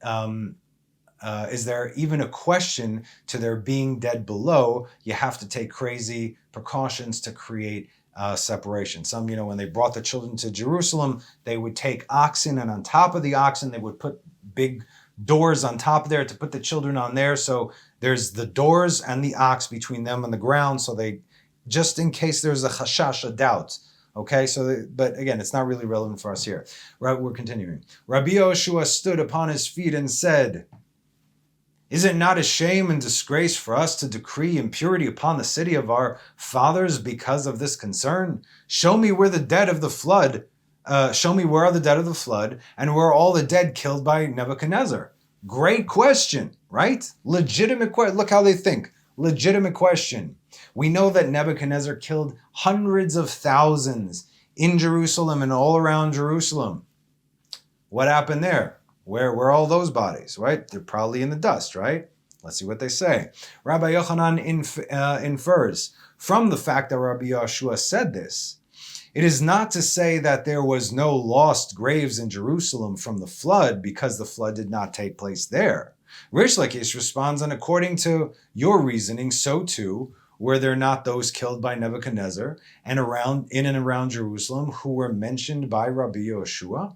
is there even a question to their being dead below? You have to take crazy precautions to create separation. Some, when they brought the children to Jerusalem, they would take oxen, and on top of the oxen, they would put big doors on top there to put the children on there. So there's the doors and the ox between them and the ground. So they, just in case there's a chashash, a doubt. Okay, but again, it's not really relevant for us here. Right, we're continuing. Rabbi Yoshua stood upon his feet and said, "Is it not a shame and disgrace for us to decree impurity upon the city of our fathers because of this concern? Show me where the dead of the flood, show me where are the dead of the flood, and where are all the dead killed by Nebuchadnezzar?" Great question, right? Legitimate question. Look how they think. Legitimate question. We know that Nebuchadnezzar killed hundreds of thousands in Jerusalem and all around Jerusalem. What happened there? Where were all those bodies, right? They're probably in the dust, right? Let's see what they say. Rabbi Yochanan infers from the fact that Rabbi Yoshua said this, it is not to say that there was no lost graves in Jerusalem from the flood because the flood did not take place there. Rish Lakish responds, and according to your reasoning, so too were there not those killed by Nebuchadnezzar and in and around Jerusalem who were mentioned by Rabbi Yoshua?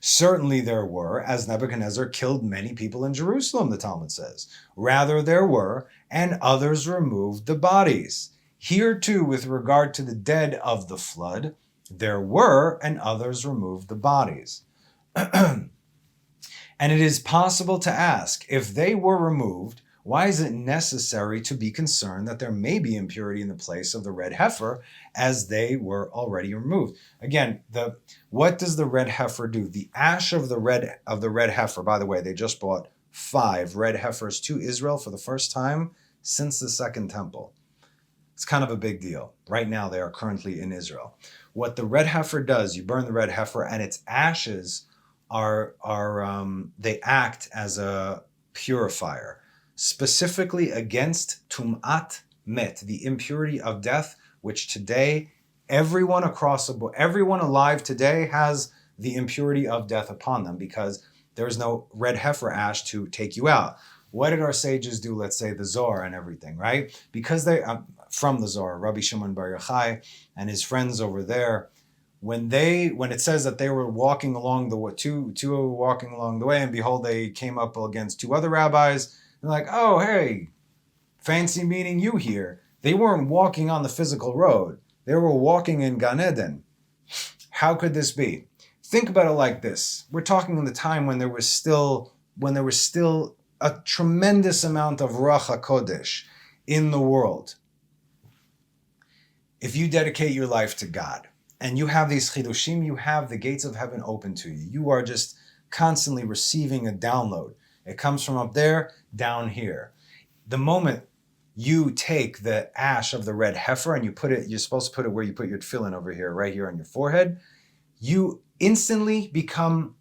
Certainly there were, as Nebuchadnezzar killed many people in Jerusalem, the Talmud says. Rather there were, and others removed the bodies. Here too, with regard to the dead of the flood, there were, and others removed the bodies. And it is possible to ask, if they were removed, why is it necessary to be concerned that there may be impurity in the place of the red heifer, as they were already removed? Again, what does the red heifer do? The ash of the red heifer, by the way, they just brought 5 red heifers to Israel for the first time since the Second Temple. It's kind of a big deal. Right now, they are currently in Israel. What the red heifer does, you burn the red heifer, and its ashes they act as a purifier, specifically against tum'at met, the impurity of death, which today everyone alive today has the impurity of death upon them, because There was no red heifer ash to take you out. What did our sages do? Let's say the Zohar and everything, right? Because they, from the Zohar, Rabbi Shimon Bar Yochai and his friends over there, when it says that they were walking along the two were walking along the way, and behold, they came up against two other rabbis. They're like, oh, hey, fancy meeting you here. They weren't walking on the physical road. They were walking in Gan Eden. How could this be? Think about it like this. We're talking in the time when there was still a tremendous amount of Ruach HaKodesh in the world. If you dedicate your life to God and you have these chidushim, you have the gates of heaven open to you. You are just constantly receiving a download. It comes from up there, down here. The moment you take the ash of the red heifer and you're supposed to put it where you put your tefillin over here, right here on your forehead, you instantly become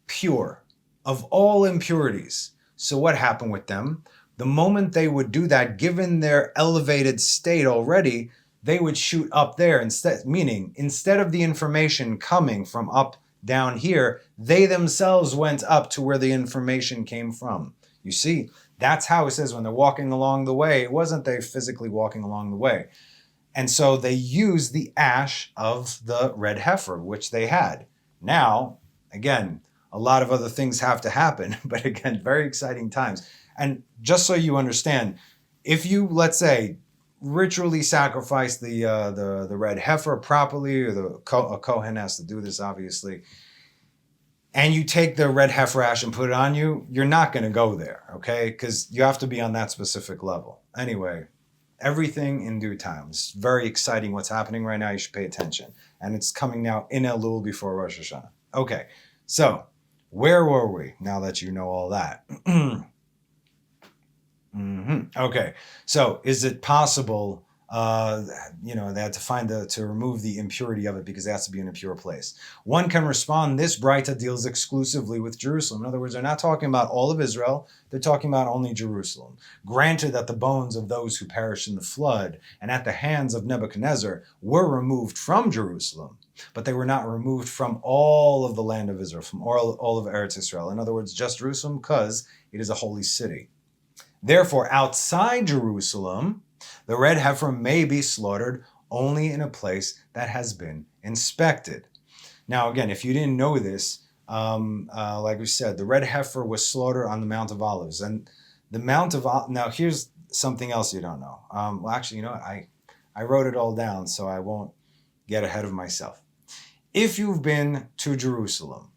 pure of all impurities. So what happened with them? The moment they would do that, given their elevated state already, they would shoot up there instead, meaning instead of the information coming from up down here, they themselves went up to where the information came from. You see, that's how it says when they're walking along the way, it wasn't they physically walking along the way. And so they used the ash of the red heifer, which they had. Now, again, a lot of other things have to happen, but again, very exciting times. And just so you understand, if you, let's say, ritually sacrifice the red heifer properly, or a Kohen has to do this, obviously, and you take the red heifer ash and put it on you, you're not going to go there, okay? Because you have to be on that specific level. Anyway, everything in due time. It's very exciting what's happening right now. You should pay attention. And it's coming now in Elul before Rosh Hashanah. Okay, so where were we now that you know all that? Okay, so is it possible, they had to remove the impurity of it because it has to be in a pure place? One can respond, this Braita deals exclusively with Jerusalem. In other words, they're not talking about all of Israel, they're talking about only Jerusalem. Granted that the bones of those who perished in the flood and at the hands of Nebuchadnezzar were removed from Jerusalem, but they were not removed from all of the land of Israel, from all of Eretz Israel. In other words, just Jerusalem, because it is a holy city. Therefore, outside Jerusalem, the red heifer may be slaughtered only in a place that has been inspected. Now, again, if you didn't know this, like we said, the red heifer was slaughtered on the Mount of Olives. And the Mount of Olives, now here's something else you don't know. I wrote it all down, so I won't get ahead of myself. If you've been to Jerusalem,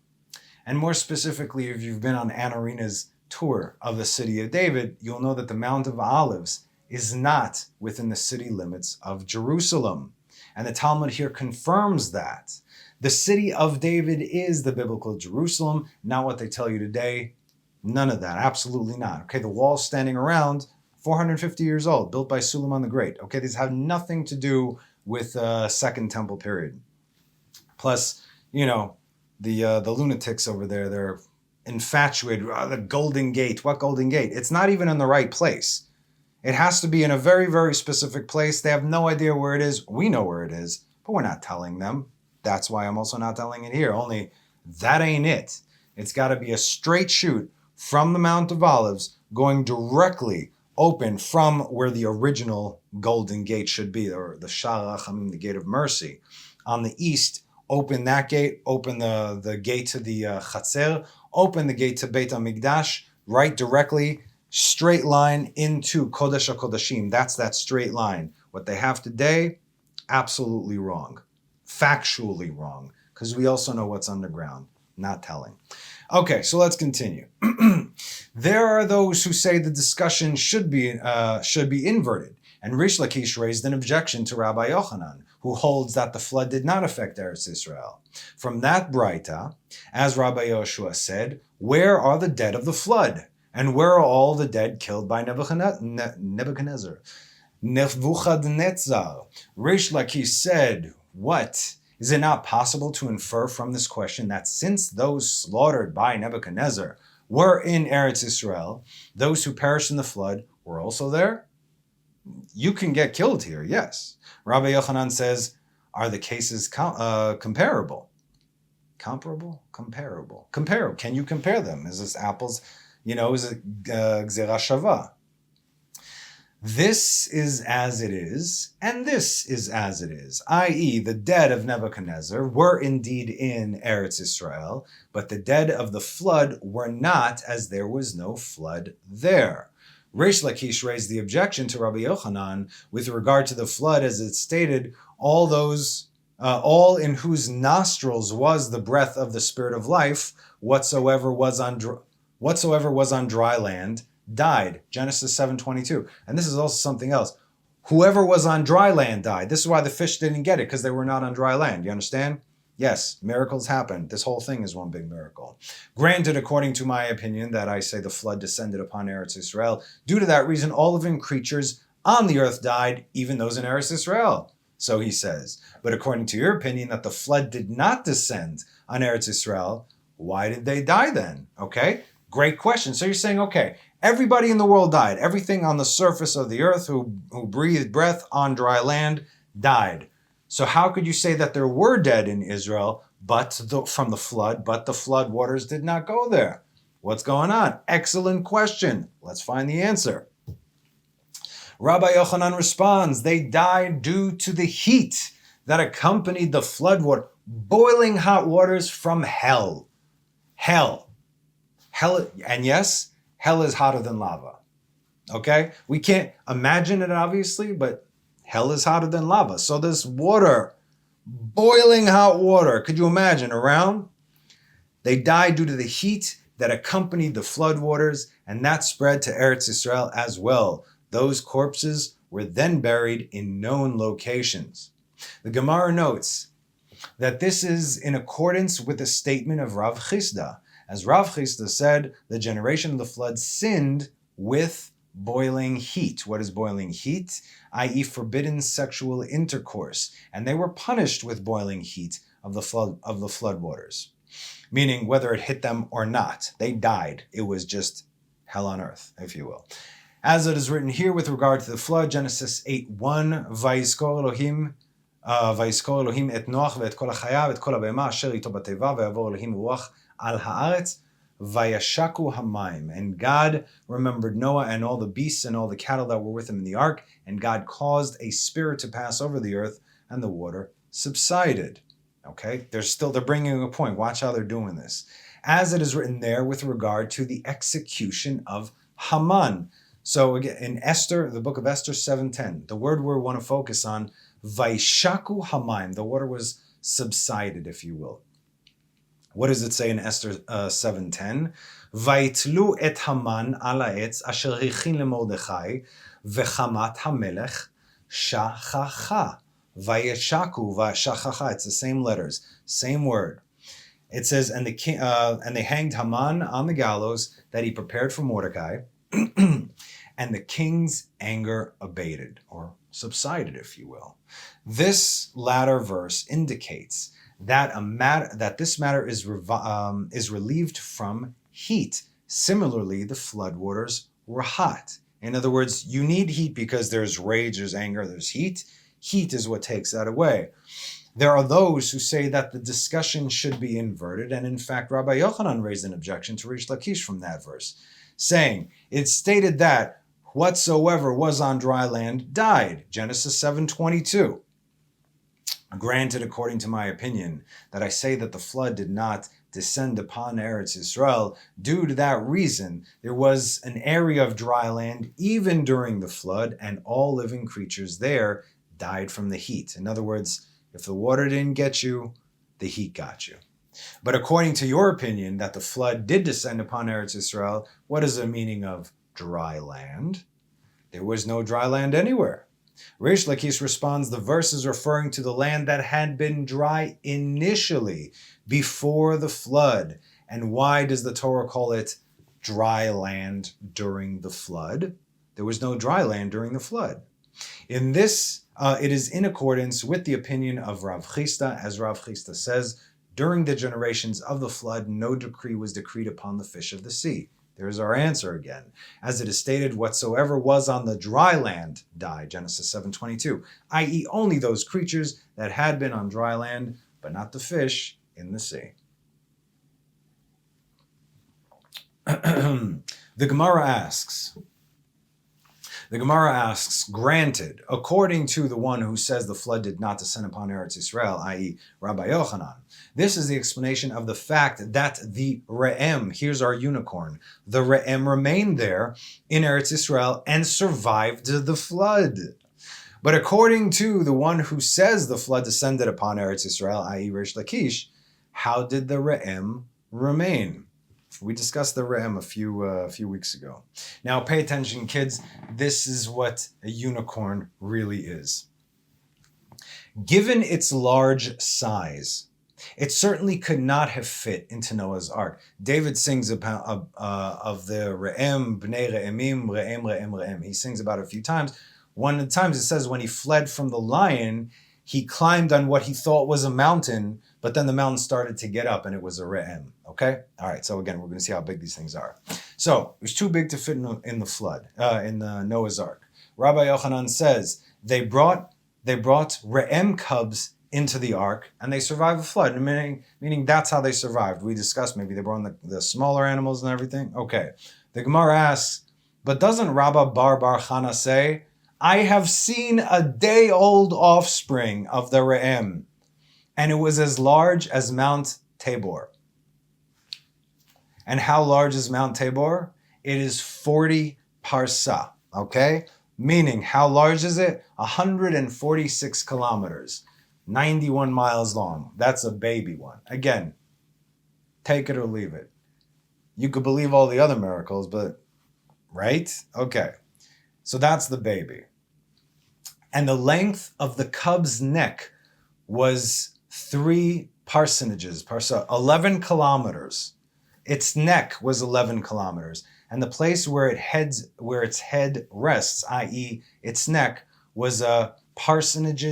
and more specifically, if you've been on Ann Arena's tour of the city of David, you'll know that the Mount of Olives is not within the city limits of Jerusalem. And the Talmud here confirms that. The city of David is the biblical Jerusalem, not what they tell you today. None of that, absolutely not. Okay, the walls standing around, 450 years old, built by Suleiman the Great. Okay, these have nothing to do with Second Temple period. Plus, the lunatics over there, they're infatuated. The Golden Gate. What Golden Gate? It's not even in the right place. It has to be in a very, very specific place. They have no idea where it is. We know where it is, but we're not telling them. That's why I'm also not telling it here. Only that ain't it. It's got to be a straight shoot from the Mount of Olives going directly open from where the original Golden Gate should be, or the Sha'ar HaChamim, the Gate of Mercy. On the east, open that gate, open the gate to the Chatzer, open the gate to Beit HaMikdash, right directly, straight line into Kodesh HaKodashim. That's that straight line. What they have today, absolutely wrong. Factually wrong. Because we also know what's underground. Not telling. Okay, so let's continue. There are those who say the discussion should be inverted. And Rish Lakish raised an objection to Rabbi Yochanan, who holds that the flood did not affect Eretz Israel. From that Braita, as Rabbi Yoshua said, where are the dead of the flood? And where are all the dead killed by Nebuchadnezzar? Nebuchadnezzar. Rish Lakish said, what? Is it not possible to infer from this question that since those slaughtered by Nebuchadnezzar were in Eretz Israel, those who perished in the flood were also there? You can get killed here, yes. Rabbi Yochanan says, are the cases comparable? Comparable? Comparable. Compare. Can you compare them? Is this apples? Is it gzera shava? This is as it is, and this is as it is, i.e., the dead of Nebuchadnezzar were indeed in Eretz Israel, but the dead of the flood were not, as there was no flood there. Reish Lakish raised the objection to Rabbi Yochanan with regard to the flood, as it stated, all in whose nostrils was the breath of the Spirit of life, whatsoever was on dry land, died. Genesis 7:22. And this is also something else. Whoever was on dry land died. This is why the fish didn't get it, because they were not on dry land. You understand? Yes, miracles happen. This whole thing is one big miracle. Granted, according to my opinion, that I say the flood descended upon Eretz Israel, due to that reason, all living creatures on the earth died, even those in Eretz Israel. So he says. But according to your opinion, that the flood did not descend on Eretz Israel, why did they die then? Okay, great question. So you're saying, okay, everybody in the world died. Everything on the surface of the earth who breathed breath on dry land died. So how could you say that there were dead in Israel from the flood, but the flood waters did not go there? What's going on? Excellent question. Let's find the answer. Rabbi Yochanan responds, they died due to the heat that accompanied the flood water, boiling hot waters from hell. Hell, and yes, hell is hotter than lava. Okay? We can't imagine it, obviously, but hell is hotter than lava. So this water, boiling hot water, could you imagine around? They died due to the heat that accompanied the flood waters, and that spread to Eretz Israel as well. Those corpses were then buried in known locations. The Gemara notes that this is in accordance with the statement of Rav Chisda. As Rav Chisda said, the generation of the flood sinned with boiling heat. What is boiling heat? I.e. forbidden sexual intercourse. And they were punished with boiling heat of the flood waters. Meaning whether it hit them or not, they died. It was just hell on earth, if you will. As it is written here with regard to the flood, Genesis 8:1, Vayizkor Elohim et Noach ve'et kol hachaya ve'et kol habehema asher ito bateva ve'yavor Elohim ruach al haaretz vayashaku hamayim. And God remembered Noah and all the beasts and all the cattle that were with him in the ark, and God caused a spirit to pass over the earth, and the water subsided. Okay, they're bringing a point. Watch how they're doing this. As it is written there with regard to the execution of Haman. So again, in Esther, the book of Esther 7:10, the word we want to focus on, Vaishaku Hamayim, the water was subsided, if you will. What does it say in Esther 7:10? Vaitlu et Haman ala etz asher hichin leMordechai vechamat hamelech shachacha. Vayeshaku vashachacha. It's the same letters, same word. It says, and they hanged Haman on the gallows that he prepared for Mordecai. And the king's anger abated, or subsided, if you will. This latter verse indicates that this matter is relieved from heat. Similarly, the floodwaters were hot. In other words, you need heat because there's rage, there's anger, there's heat. Heat is what takes that away. There are those who say that the discussion should be inverted, and in fact, Rabbi Yochanan raised an objection to Reish Lakish from that verse, saying, it's stated that whatsoever was on dry land died. Genesis 7:22. Granted, according to my opinion, that I say that the flood did not descend upon Eretz Israel, due to that reason, there was an area of dry land even during the flood, and all living creatures there died from the heat. In other words, if the water didn't get you, the heat got you. But according to your opinion that the flood did descend upon Eretz Israel, what is the meaning of dry land? There was no dry land anywhere. Reish Lakish responds, the verse is referring to the land that had been dry initially, before the flood. And why does the Torah call it dry land during the flood? There was no dry land during the flood. In this, it is in accordance with the opinion of Rav Chisda, as Rav Chisda says, during the generations of the flood, no decree was decreed upon the fish of the sea. There's our answer again. As it is stated, whatsoever was on the dry land died, Genesis 7:22, i.e. only those creatures that had been on dry land, but not the fish in the sea. The Gemara asks, granted, according to the one who says the flood did not descend upon Eretz Israel, i.e. Rabbi Yochanan, this is the explanation of the fact that the Re'em, here's our unicorn, the Re'em remained there in Eretz Israel and survived the flood. But according to the one who says the flood descended upon Eretz Israel, i.e. Rish Lakish, how did the Re'em remain? We discussed the Re'em a few weeks ago. Now pay attention, kids. This is what a unicorn really is. Given its large size, it certainly could not have fit into Noah's Ark. David sings about of the Re'em, Bnei Re'emim, Re'em, Re'em, Re'em. He sings about it a few times. One of the times it says when he fled from the lion, he climbed on what he thought was a mountain, but then the mountain started to get up and it was a Re'em. Okay? All right, so again, we're going to see how big these things are. So, it was too big to fit in the flood, in the Noah's Ark. Rabbi Yochanan says they brought Re'em cubs into the ark and they survived the flood, meaning that's how they survived. We discussed maybe they brought in the smaller animals and everything. Okay. The Gemara asks, but doesn't Rabba Bar Chana say, I have seen a day-old offspring of the Re'em, and it was as large as Mount Tabor. And how large is Mount Tabor? It is 40 parsa, okay? Meaning, how large is it? 146 kilometers, 91 miles long. That's a baby one. Again, take it or leave it. You could believe all the other miracles, but, right? Okay. So that's the baby. And the length of the cub's neck was 3 parsa, 11 kilometers. Its neck was 11 kilometers. And the place where its head rests, i.e. its neck, was a parasang,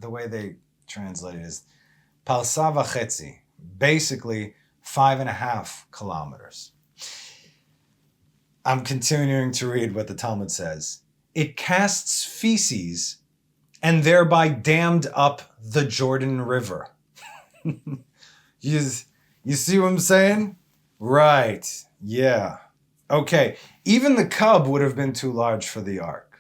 the way they translate it is parsa v'chetzi, basically 5.5 kilometers. I'm continuing to read what the Talmud says. It casts feces and thereby dammed up the Jordan River. You see what I'm saying? Right. Yeah. Okay. Even the cub would have been too large for the ark.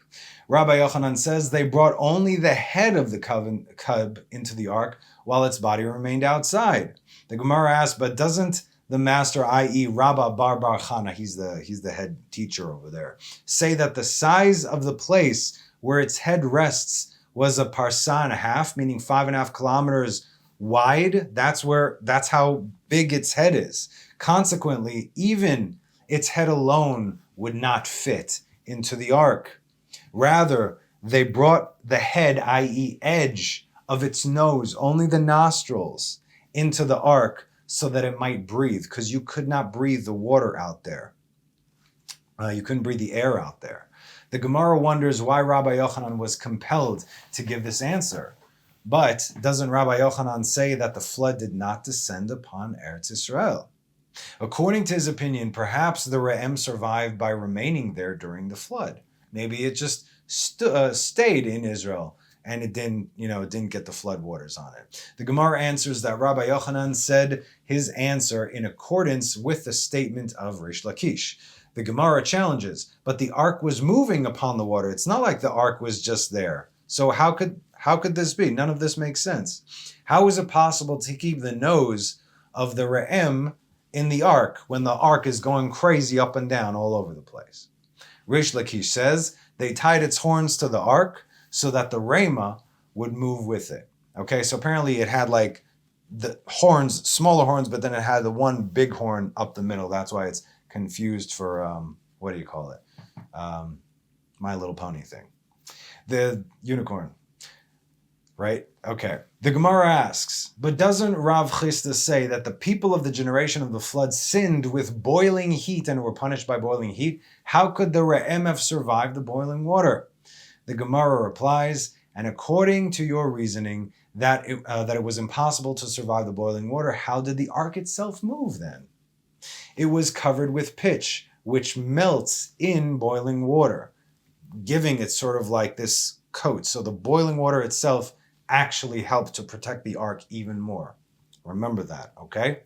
Rabbi Yochanan says they brought only the head of the cub into the ark while its body remained outside. The Gemara asks, but doesn't the master, i.e. Rabba Bar Chana, he's the head teacher over there, say that the size of the place where its head rests was a parsa and a half, meaning 5.5 kilometers wide? That's how big its head is. Consequently, even its head alone would not fit into the ark. Rather, they brought the head, i.e. edge of its nose, only the nostrils, into the ark so that it might breathe, because you could not breathe the water out there. You couldn't breathe the air out there. The Gemara wonders why Rabbi Yochanan was compelled to give this answer. But doesn't Rabbi Yochanan say that the flood did not descend upon Eretz Israel? According to his opinion, perhaps the Re'em survived by remaining there during the flood. Maybe it just stayed in Israel and it didn't get the floodwaters on it. The Gemara answers that Rabbi Yochanan said his answer in accordance with the statement of Rish Lakish. The Gemara challenges, but the ark was moving upon the water. It's not like the ark was just there. So how could this be? None of this makes sense. How is it possible to keep the nose of the Re'em in the ark when the ark is going crazy up and down all over the place? Rish Lakish says they tied its horns to the ark so that the Rema would move with it. Okay, so apparently it had like the horns, smaller horns, but then it had the one big horn up the middle. That's why it's confused for, what do you call it? My Little Pony thing. The unicorn. Right? Okay. The Gemara asks, but doesn't Rav Chisda say that the people of the generation of the flood sinned with boiling heat and were punished by boiling heat? How could the Re'em have survived the boiling water? The Gemara replies, and according to your reasoning that it was impossible to survive the boiling water, how did the ark itself move then? It was covered with pitch, which melts in boiling water, giving it sort of like this coat. So the boiling water itself actually helped to protect the ark even more. Remember that, okay?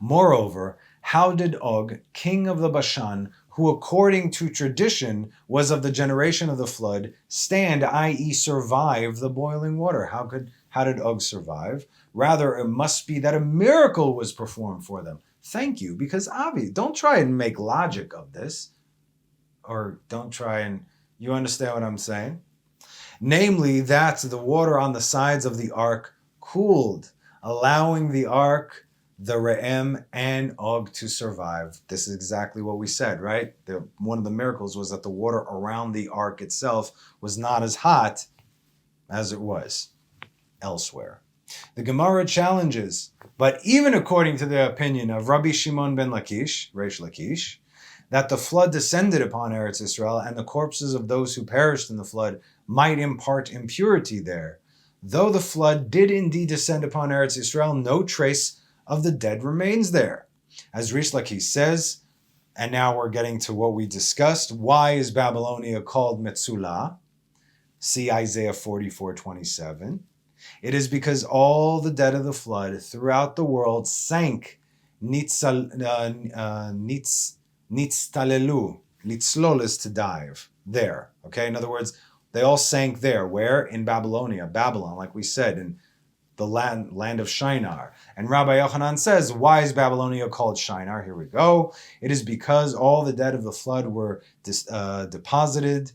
Moreover, how did Og, king of the Bashan, who according to tradition was of the generation of the flood, stand, i.e. survive the boiling water? How did Og survive? Rather, it must be that a miracle was performed for them. Thank you, because obviously, don't try and make logic of this. Or don't try and, you understand what I'm saying? Namely, that the water on the sides of the ark cooled, allowing the ark, the Re'em, and Og to survive. This is exactly what we said, right? One of the miracles was that the water around the ark itself was not as hot as it was elsewhere. The Gemara challenges, but even according to the opinion of Rabbi Shimon ben Lakish, Reish Lakish, that the flood descended upon Eretz Israel and the corpses of those who perished in the flood might impart impurity there. Though the flood did indeed descend upon Eretz Israel, no trace of the dead remains there. As Reish Lakish says, and now we're getting to what we discussed, why is Babylonia called Methuselah? See Isaiah 44:27. It is because all the dead of the flood throughout the world sank, nitztalelu, litzlol is to dive, there. Okay, in other words, they all sank there. Where? In Babylonia, Babylon, like we said, in the land of Shinar. And Rabbi Yochanan says, why is Babylonia called Shinar? Here we go. It is because all the dead of the flood were deposited,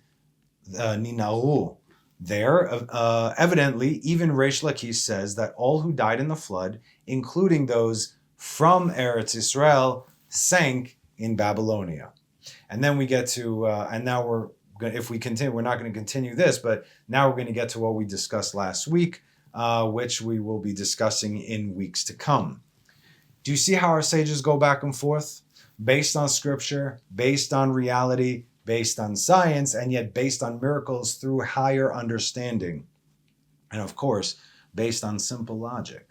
ninaru, there. Evidently, even Reish Lakish says that all who died in the flood, including those from Eretz Israel, sank in Babylonia. And then we get to, and now if we continue, we're not going to continue this, but now we're going to get to what we discussed last week, which we will be discussing in weeks to come. Do you see how our sages go back and forth? Based on scripture, based on reality, based on science, and yet based on miracles through higher understanding. And of course, based on simple logic.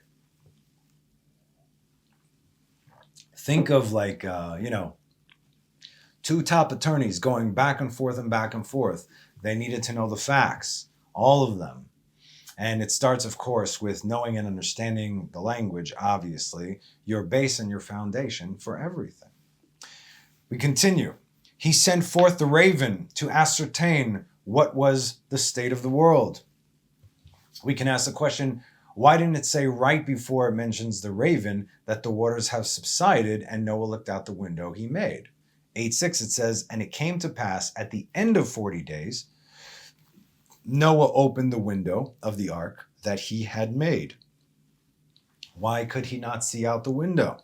Think of two top attorneys going back and forth and back and forth. They needed to know the facts, all of them. And it starts, of course, with knowing and understanding the language, obviously, your base and your foundation for everything. We continue. He sent forth the raven to ascertain what was the state of the world. We can ask the question, why didn't it say right before it mentions the raven that the waters have subsided and Noah looked out the window he made? 8:6 it says, and it came to pass at the end of 40 days, Noah opened the window of the ark that he had made. Why could he not see out the window?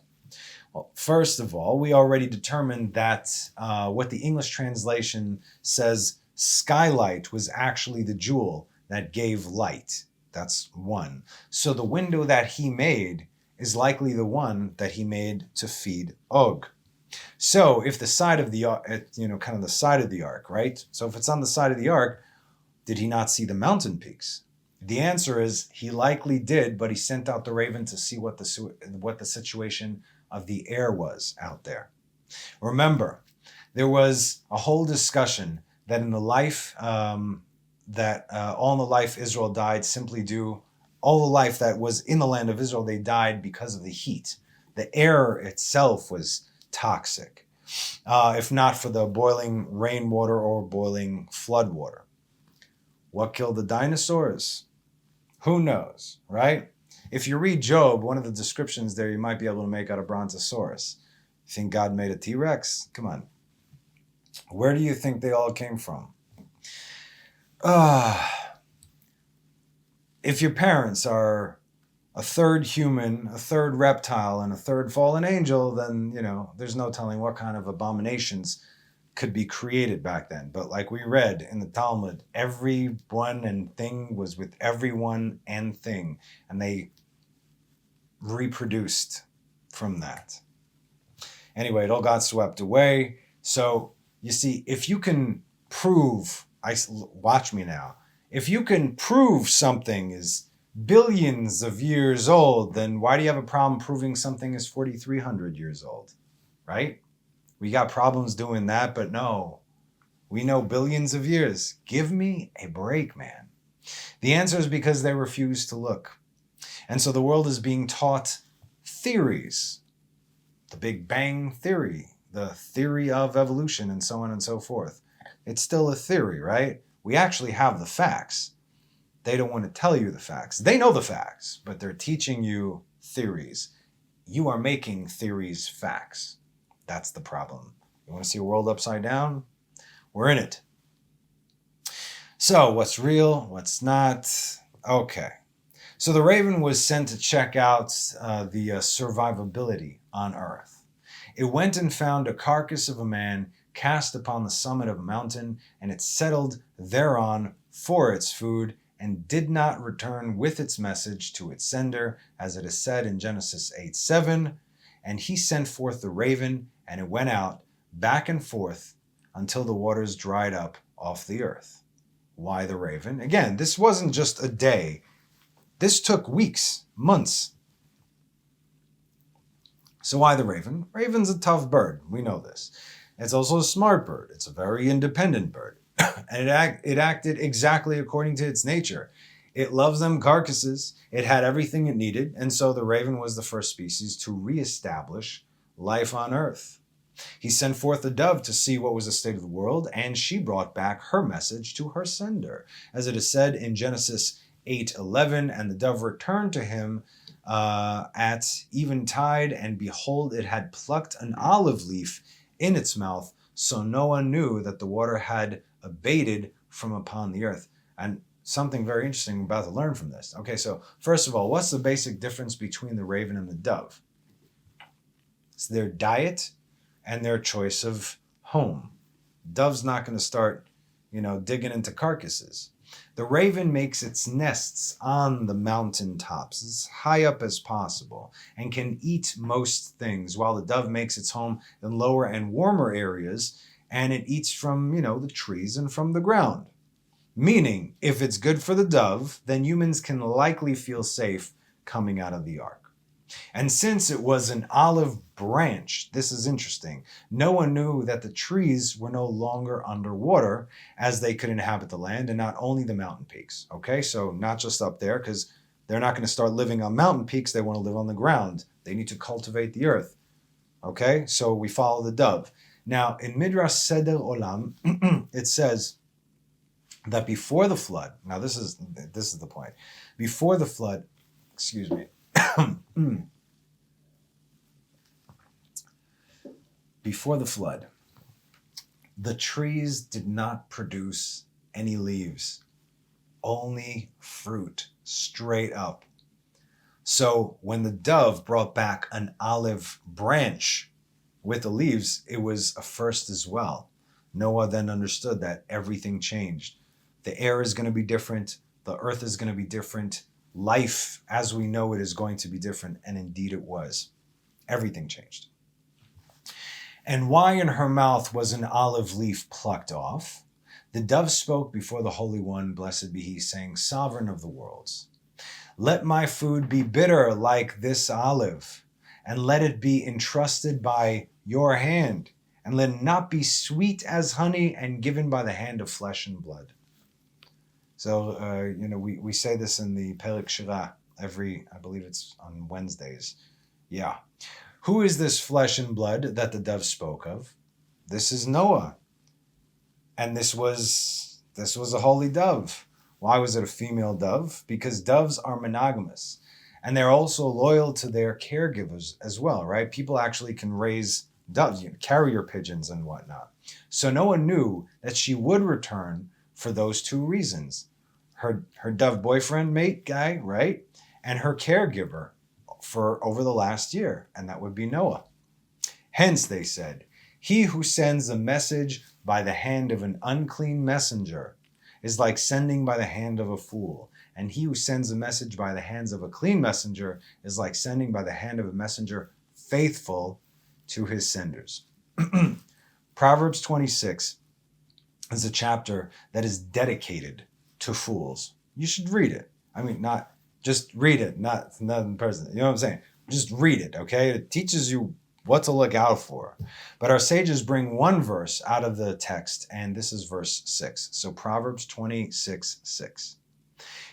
Well, first of all, we already determined that what the English translation says, skylight, was actually the jewel that gave light. That's one. So the window that he made is likely the one that he made to feed Og. So if the side of the ark, kind of the side of the ark, right? So if it's on the side of the ark, did he not see the mountain peaks? The answer is he likely did, but he sent out the raven to see what the situation of the air was out there. Remember, there was a whole discussion that in the life all in the life Israel died simply due, all the life that was in the land of Israel, they died because of the heat. The air itself was toxic, if not for the boiling rainwater or boiling flood water. What killed the dinosaurs? Who knows, right? If you read Job, one of the descriptions there, you might be able to make out a brontosaurus. You think God made a T-Rex? Come on. Where do you think they all came from? If your parents are a third human, a third reptile, and a third fallen angel, then, there's no telling what kind of abominations could be created back then. But like we read in the Talmud, everyone and thing was with everyone and thing, and they reproduced from that. Anyway, it all got swept away. So you see, if you can prove, watch me now, if you can prove something is billions of years old, then why do you have a problem proving something is 4,300 years old, right? We got problems doing that, but no, we know billions of years. Give me a break, man. The answer is because they refuse to look. And so the world is being taught theories, the Big Bang Theory, the theory of evolution, and so on and so forth. It's still a theory, right? We actually have the facts. They don't want to tell you the facts. They know the facts, but they're teaching you theories. You are making theories facts. That's the problem. You want to see a world upside down? We're in it. So, what's real? What's not? Okay. So the raven was sent to check out the survivability on Earth. It went and found a carcass of a man cast upon the summit of a mountain, and it settled thereon for its food, and did not return with its message to its sender, as it is said in Genesis 8:7. And he sent forth the raven, and it went out back and forth until the waters dried up off the earth. Why the raven? Again, this wasn't just a day. This took weeks, months. So why the raven? Raven's a tough bird. We know this. It's also a smart bird. It's a very independent bird. And it acted exactly according to its nature. It loves them carcasses. It had everything it needed. And so the raven was the first species to reestablish life on Earth. He sent forth a dove to see what was the state of the world, and she brought back her message to her sender. As it is said in Genesis 8:11, and the dove returned to him at eventide, and behold, it had plucked an olive leaf in its mouth. So Noah knew that the water had abated from upon the earth. And something very interesting I'm about to learn from this. Okay, so first of all, what's the basic difference between the raven and the dove? It's their diet and their choice of home. Dove's not going to start, digging into carcasses. The raven makes its nests on the mountain tops, as high up as possible, and can eat most things, while the dove makes its home in lower and warmer areas, and it eats from, the trees and from the ground. Meaning, if it's good for the dove, then humans can likely feel safe coming out of the ark. And since it was an olive branch, this is interesting, Noah knew that the trees were no longer underwater, as they could inhabit the land, and not only the mountain peaks. Okay, so not just up there, because they're not going to start living on mountain peaks. They want to live on the ground. They need to cultivate the earth. Okay, so we follow the dove. Now, in Midrash Seder Olam, it says that before the flood, now this is the point, before the flood, excuse me, before the flood, the trees did not produce any leaves, only fruit, straight up. So when the dove brought back an olive branch with the leaves, it was a first as well. Noah then understood that everything changed. The air is going to be different. The earth is going to be different. Life, as we know it, is going to be different. And indeed it was. Everything changed. And why in her mouth was an olive leaf plucked off? The dove spoke before the Holy One, blessed be he, saying, Sovereign of the worlds, let my food be bitter like this olive, and let it be entrusted by your hand, and let it not be sweet as honey, and given by the hand of flesh and blood. So, we say this in the Perek Shirah I believe it's on Wednesdays. Yeah. Who is this flesh and blood that the dove spoke of? This is Noah. And this was a holy dove. Why was it a female dove? Because doves are monogamous. And they're also loyal to their caregivers as well, right? People actually can raise doves, carrier pigeons and whatnot. So Noah knew that she would return for those two reasons. Her dove boyfriend, mate guy, right? And her caregiver for over the last year, and that would be Noah. Hence, they said, he who sends a message by the hand of an unclean messenger is like sending by the hand of a fool. And he who sends a message by the hands of a clean messenger is like sending by the hand of a messenger faithful to his senders. Proverbs 26 is a chapter that is dedicated to fools. You should read it. I mean, not just read it, not in person. You know what I'm saying? Just read it, okay? It teaches you what to look out for. But our sages bring one verse out of the text, and this is verse 6. So Proverbs 26:6.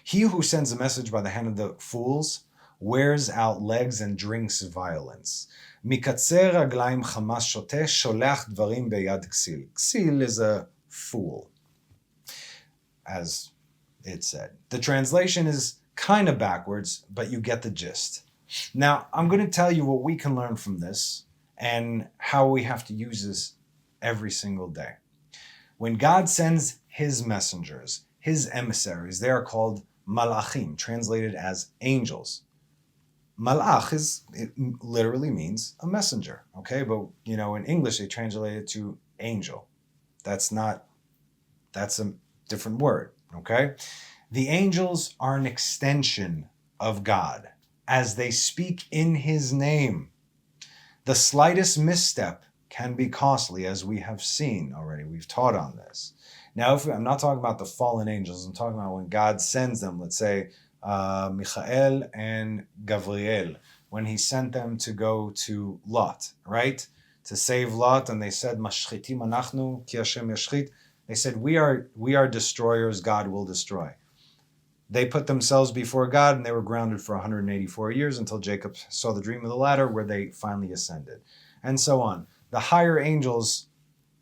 He who sends a message by the hand of the fools wears out legs and drinks violence. Mikatzer raglaim chamas shoteh, sholech dvarim beyad ksil. Ksil is a fool, as it said. The translation is kind of backwards, but you get the gist. Now, I'm going to tell you what we can learn from this and how we have to use this every single day. When God sends his messengers, his emissaries, they are called malachim, translated as angels. Malach it literally means a messenger, okay? But, in English, they translate it to angel. That's a different word, okay? The angels are an extension of God as they speak in his name. The slightest misstep can be costly, as we have seen already. We've taught on this. Now, I'm not talking about the fallen angels. I'm talking about when God sends them, let's say, Michael and Gabriel, when he sent them to go to Lot, right? To save Lot, and they said, Mashchitim anachnu ki Hashem yashchit. They said, we are destroyers, God will destroy. They put themselves before God, and they were grounded for 184 years until Jacob saw the dream of the ladder, where they finally ascended, and so on. The higher angels,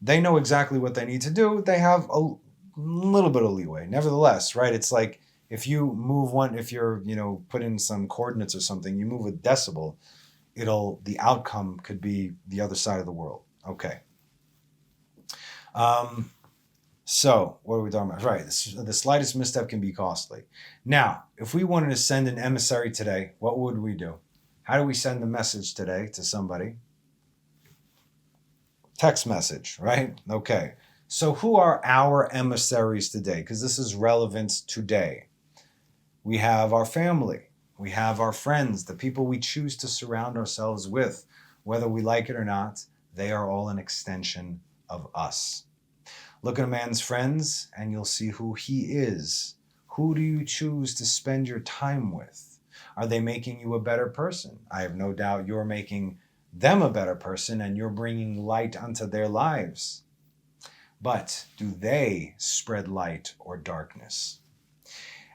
they know exactly what they need to do. They have a little bit of leeway. Nevertheless, right, it's like if you move if you're, put in some coordinates or something, you move a decibel, the outcome could be the other side of the world. Okay. So, what are we talking about? Right, the slightest misstep can be costly. Now, if we wanted to send an emissary today, what would we do? How do we send a message today to somebody? Text message, right? Okay. So who are our emissaries today? Because this is relevant today. We have our family. We have our friends, the people we choose to surround ourselves with. Whether we like it or not, they are all an extension of us. Look at a man's friends and you'll see who he is. Who do you choose to spend your time with? Are they making you a better person? I have no doubt you're making them a better person and you're bringing light unto their lives. But do they spread light or darkness?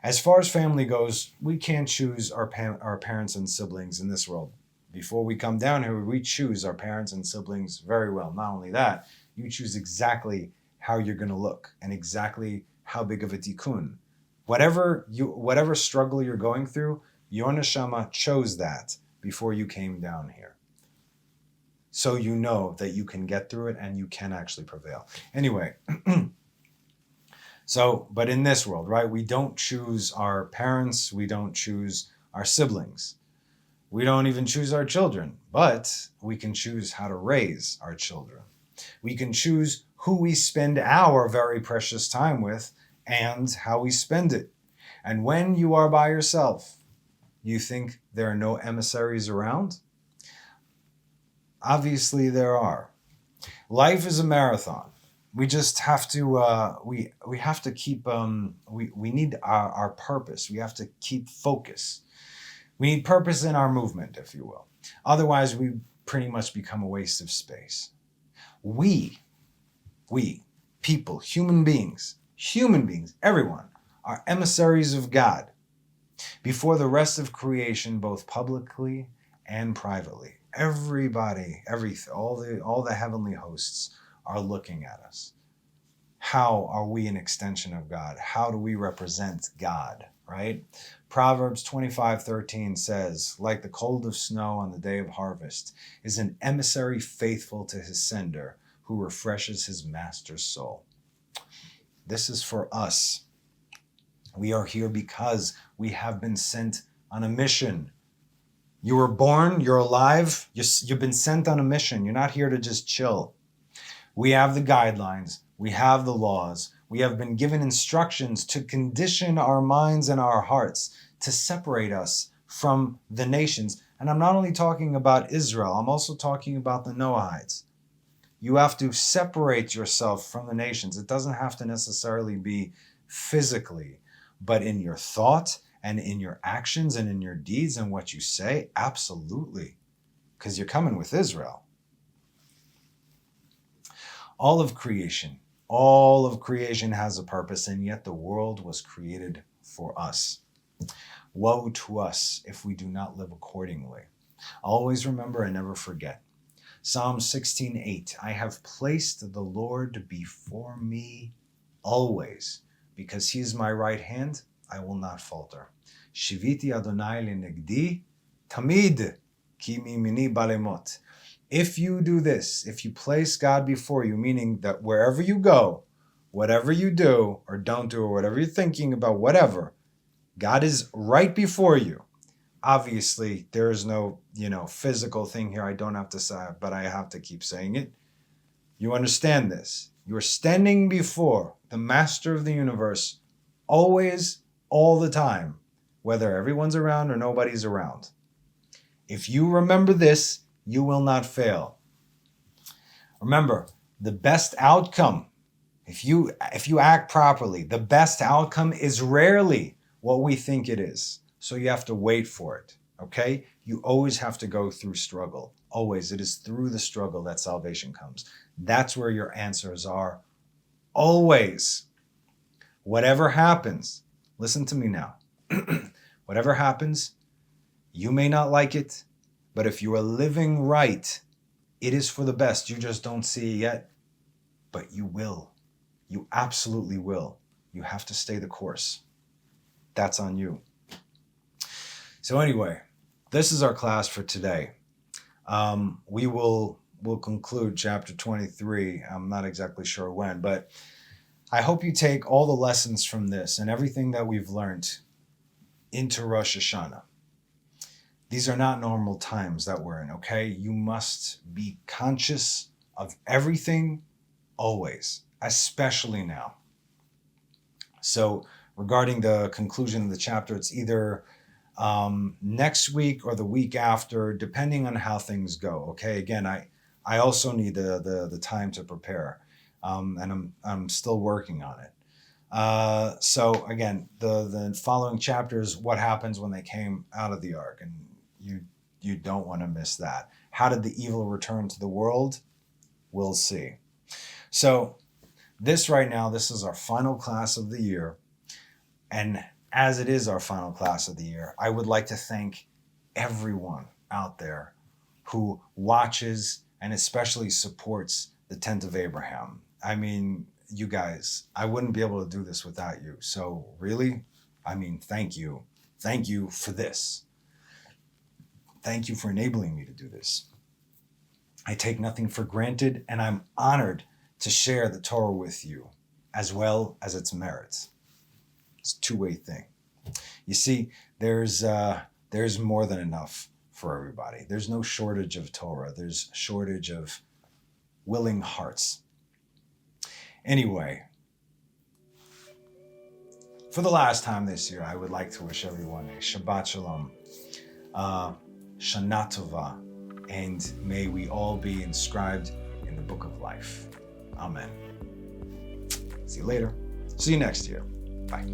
As far as family goes, we can't choose our parents and siblings in this world. Before we come down here, we choose our parents and siblings very well. Not only that, you choose exactly how you're going to look and exactly how big of a tikkun. Whatever struggle you're going through, your neshama chose that before you came down here. So you know that you can get through it and you can actually prevail. Anyway, but in this world, right, we don't choose our parents, we don't choose our siblings, we don't even choose our children, but we can choose how to raise our children. We can choose who we spend our very precious time with and how we spend it. And when you are by yourself, you think there are no emissaries around? Obviously there are. Life is a marathon. We just have to, we have to keep, we need our purpose. We have to keep focus. We need purpose in our movement, if you will. Otherwise, we pretty much become a waste of space. We, people, human beings, everyone, are emissaries of God before the rest of creation, both publicly and privately. Everybody, all the heavenly hosts are looking at us. How are we an extension of God? How do we represent God, right? Proverbs 25:13 says, like the cold of snow on the day of harvest is an emissary faithful to his sender who refreshes his master's soul. This is for us. We are here because we have been sent on a mission. You were born, you're alive, you've been sent on a mission. You're not here to just chill. We have the guidelines, we have the laws, we have been given instructions to condition our minds and our hearts to separate us from the nations. And I'm not only talking about Israel, I'm also talking about the Noahites. You have to separate yourself from the nations. It doesn't have to necessarily be physically, but in your thought and in your actions and in your deeds and what you say, absolutely, because you're coming with Israel. All of creation has a purpose, and yet the world was created for us. Woe to us if we do not live accordingly. Always remember and never forget. Psalm 16:8, I have placed the Lord before me always. Because he is my right hand, I will not falter. Shiviti Adonai lenegdi, tamid ki mimini balemot. If you do this, if you place God before you, meaning that wherever you go, whatever you do or don't do, or whatever you're thinking about, whatever, God is right before you. Obviously, there is no, physical thing here. I don't have to say, but I have to keep saying it. You understand this. You're standing before the master of the universe always, all the time, whether everyone's around or nobody's around. If you remember this, you will not fail. Remember, the best outcome, if you act properly, the best outcome is rarely what we think it is. So you have to wait for it, okay? You always have to go through struggle. Always. It is through the struggle that salvation comes. That's where your answers are. Always. Whatever happens, listen to me now. Whatever happens, you may not like it, but if you are living right, it is for the best. You just don't see it yet, but you will. You absolutely will. You have to stay the course. That's on you. So anyway, this is our class for today. We'll conclude chapter 23. I'm not exactly sure when, but I hope you take all the lessons from this and everything that we've learned into Rosh Hashanah. These are not normal times that we're in, okay? You must be conscious of everything always, especially now. So regarding the conclusion of the chapter, it's either next week or the week after, depending on how things go, okay? Again, I also need the time to prepare, and I'm still working on it. So again, the following chapter is what happens when they came out of the ark, and you don't want to miss that. How did the evil return to the world? We'll see. So this is our final class of the year, and as it is our final class of the year, I would like to thank everyone out there who watches and especially supports the Tent of Abraham. I mean, you guys, I wouldn't be able to do this without you. So really, thank you. Thank you for this. Thank you for enabling me to do this. I take nothing for granted, and I'm honored to share the Torah with you, as well as its merits. It's a two-way thing. You see, there's more than enough for everybody. There's no shortage of Torah. There's shortage of willing hearts. Anyway, for the last time this year, I would like to wish everyone a Shabbat Shalom, Shana Tova, and may we all be inscribed in the book of life. Amen. See you later. See you next year. Bye.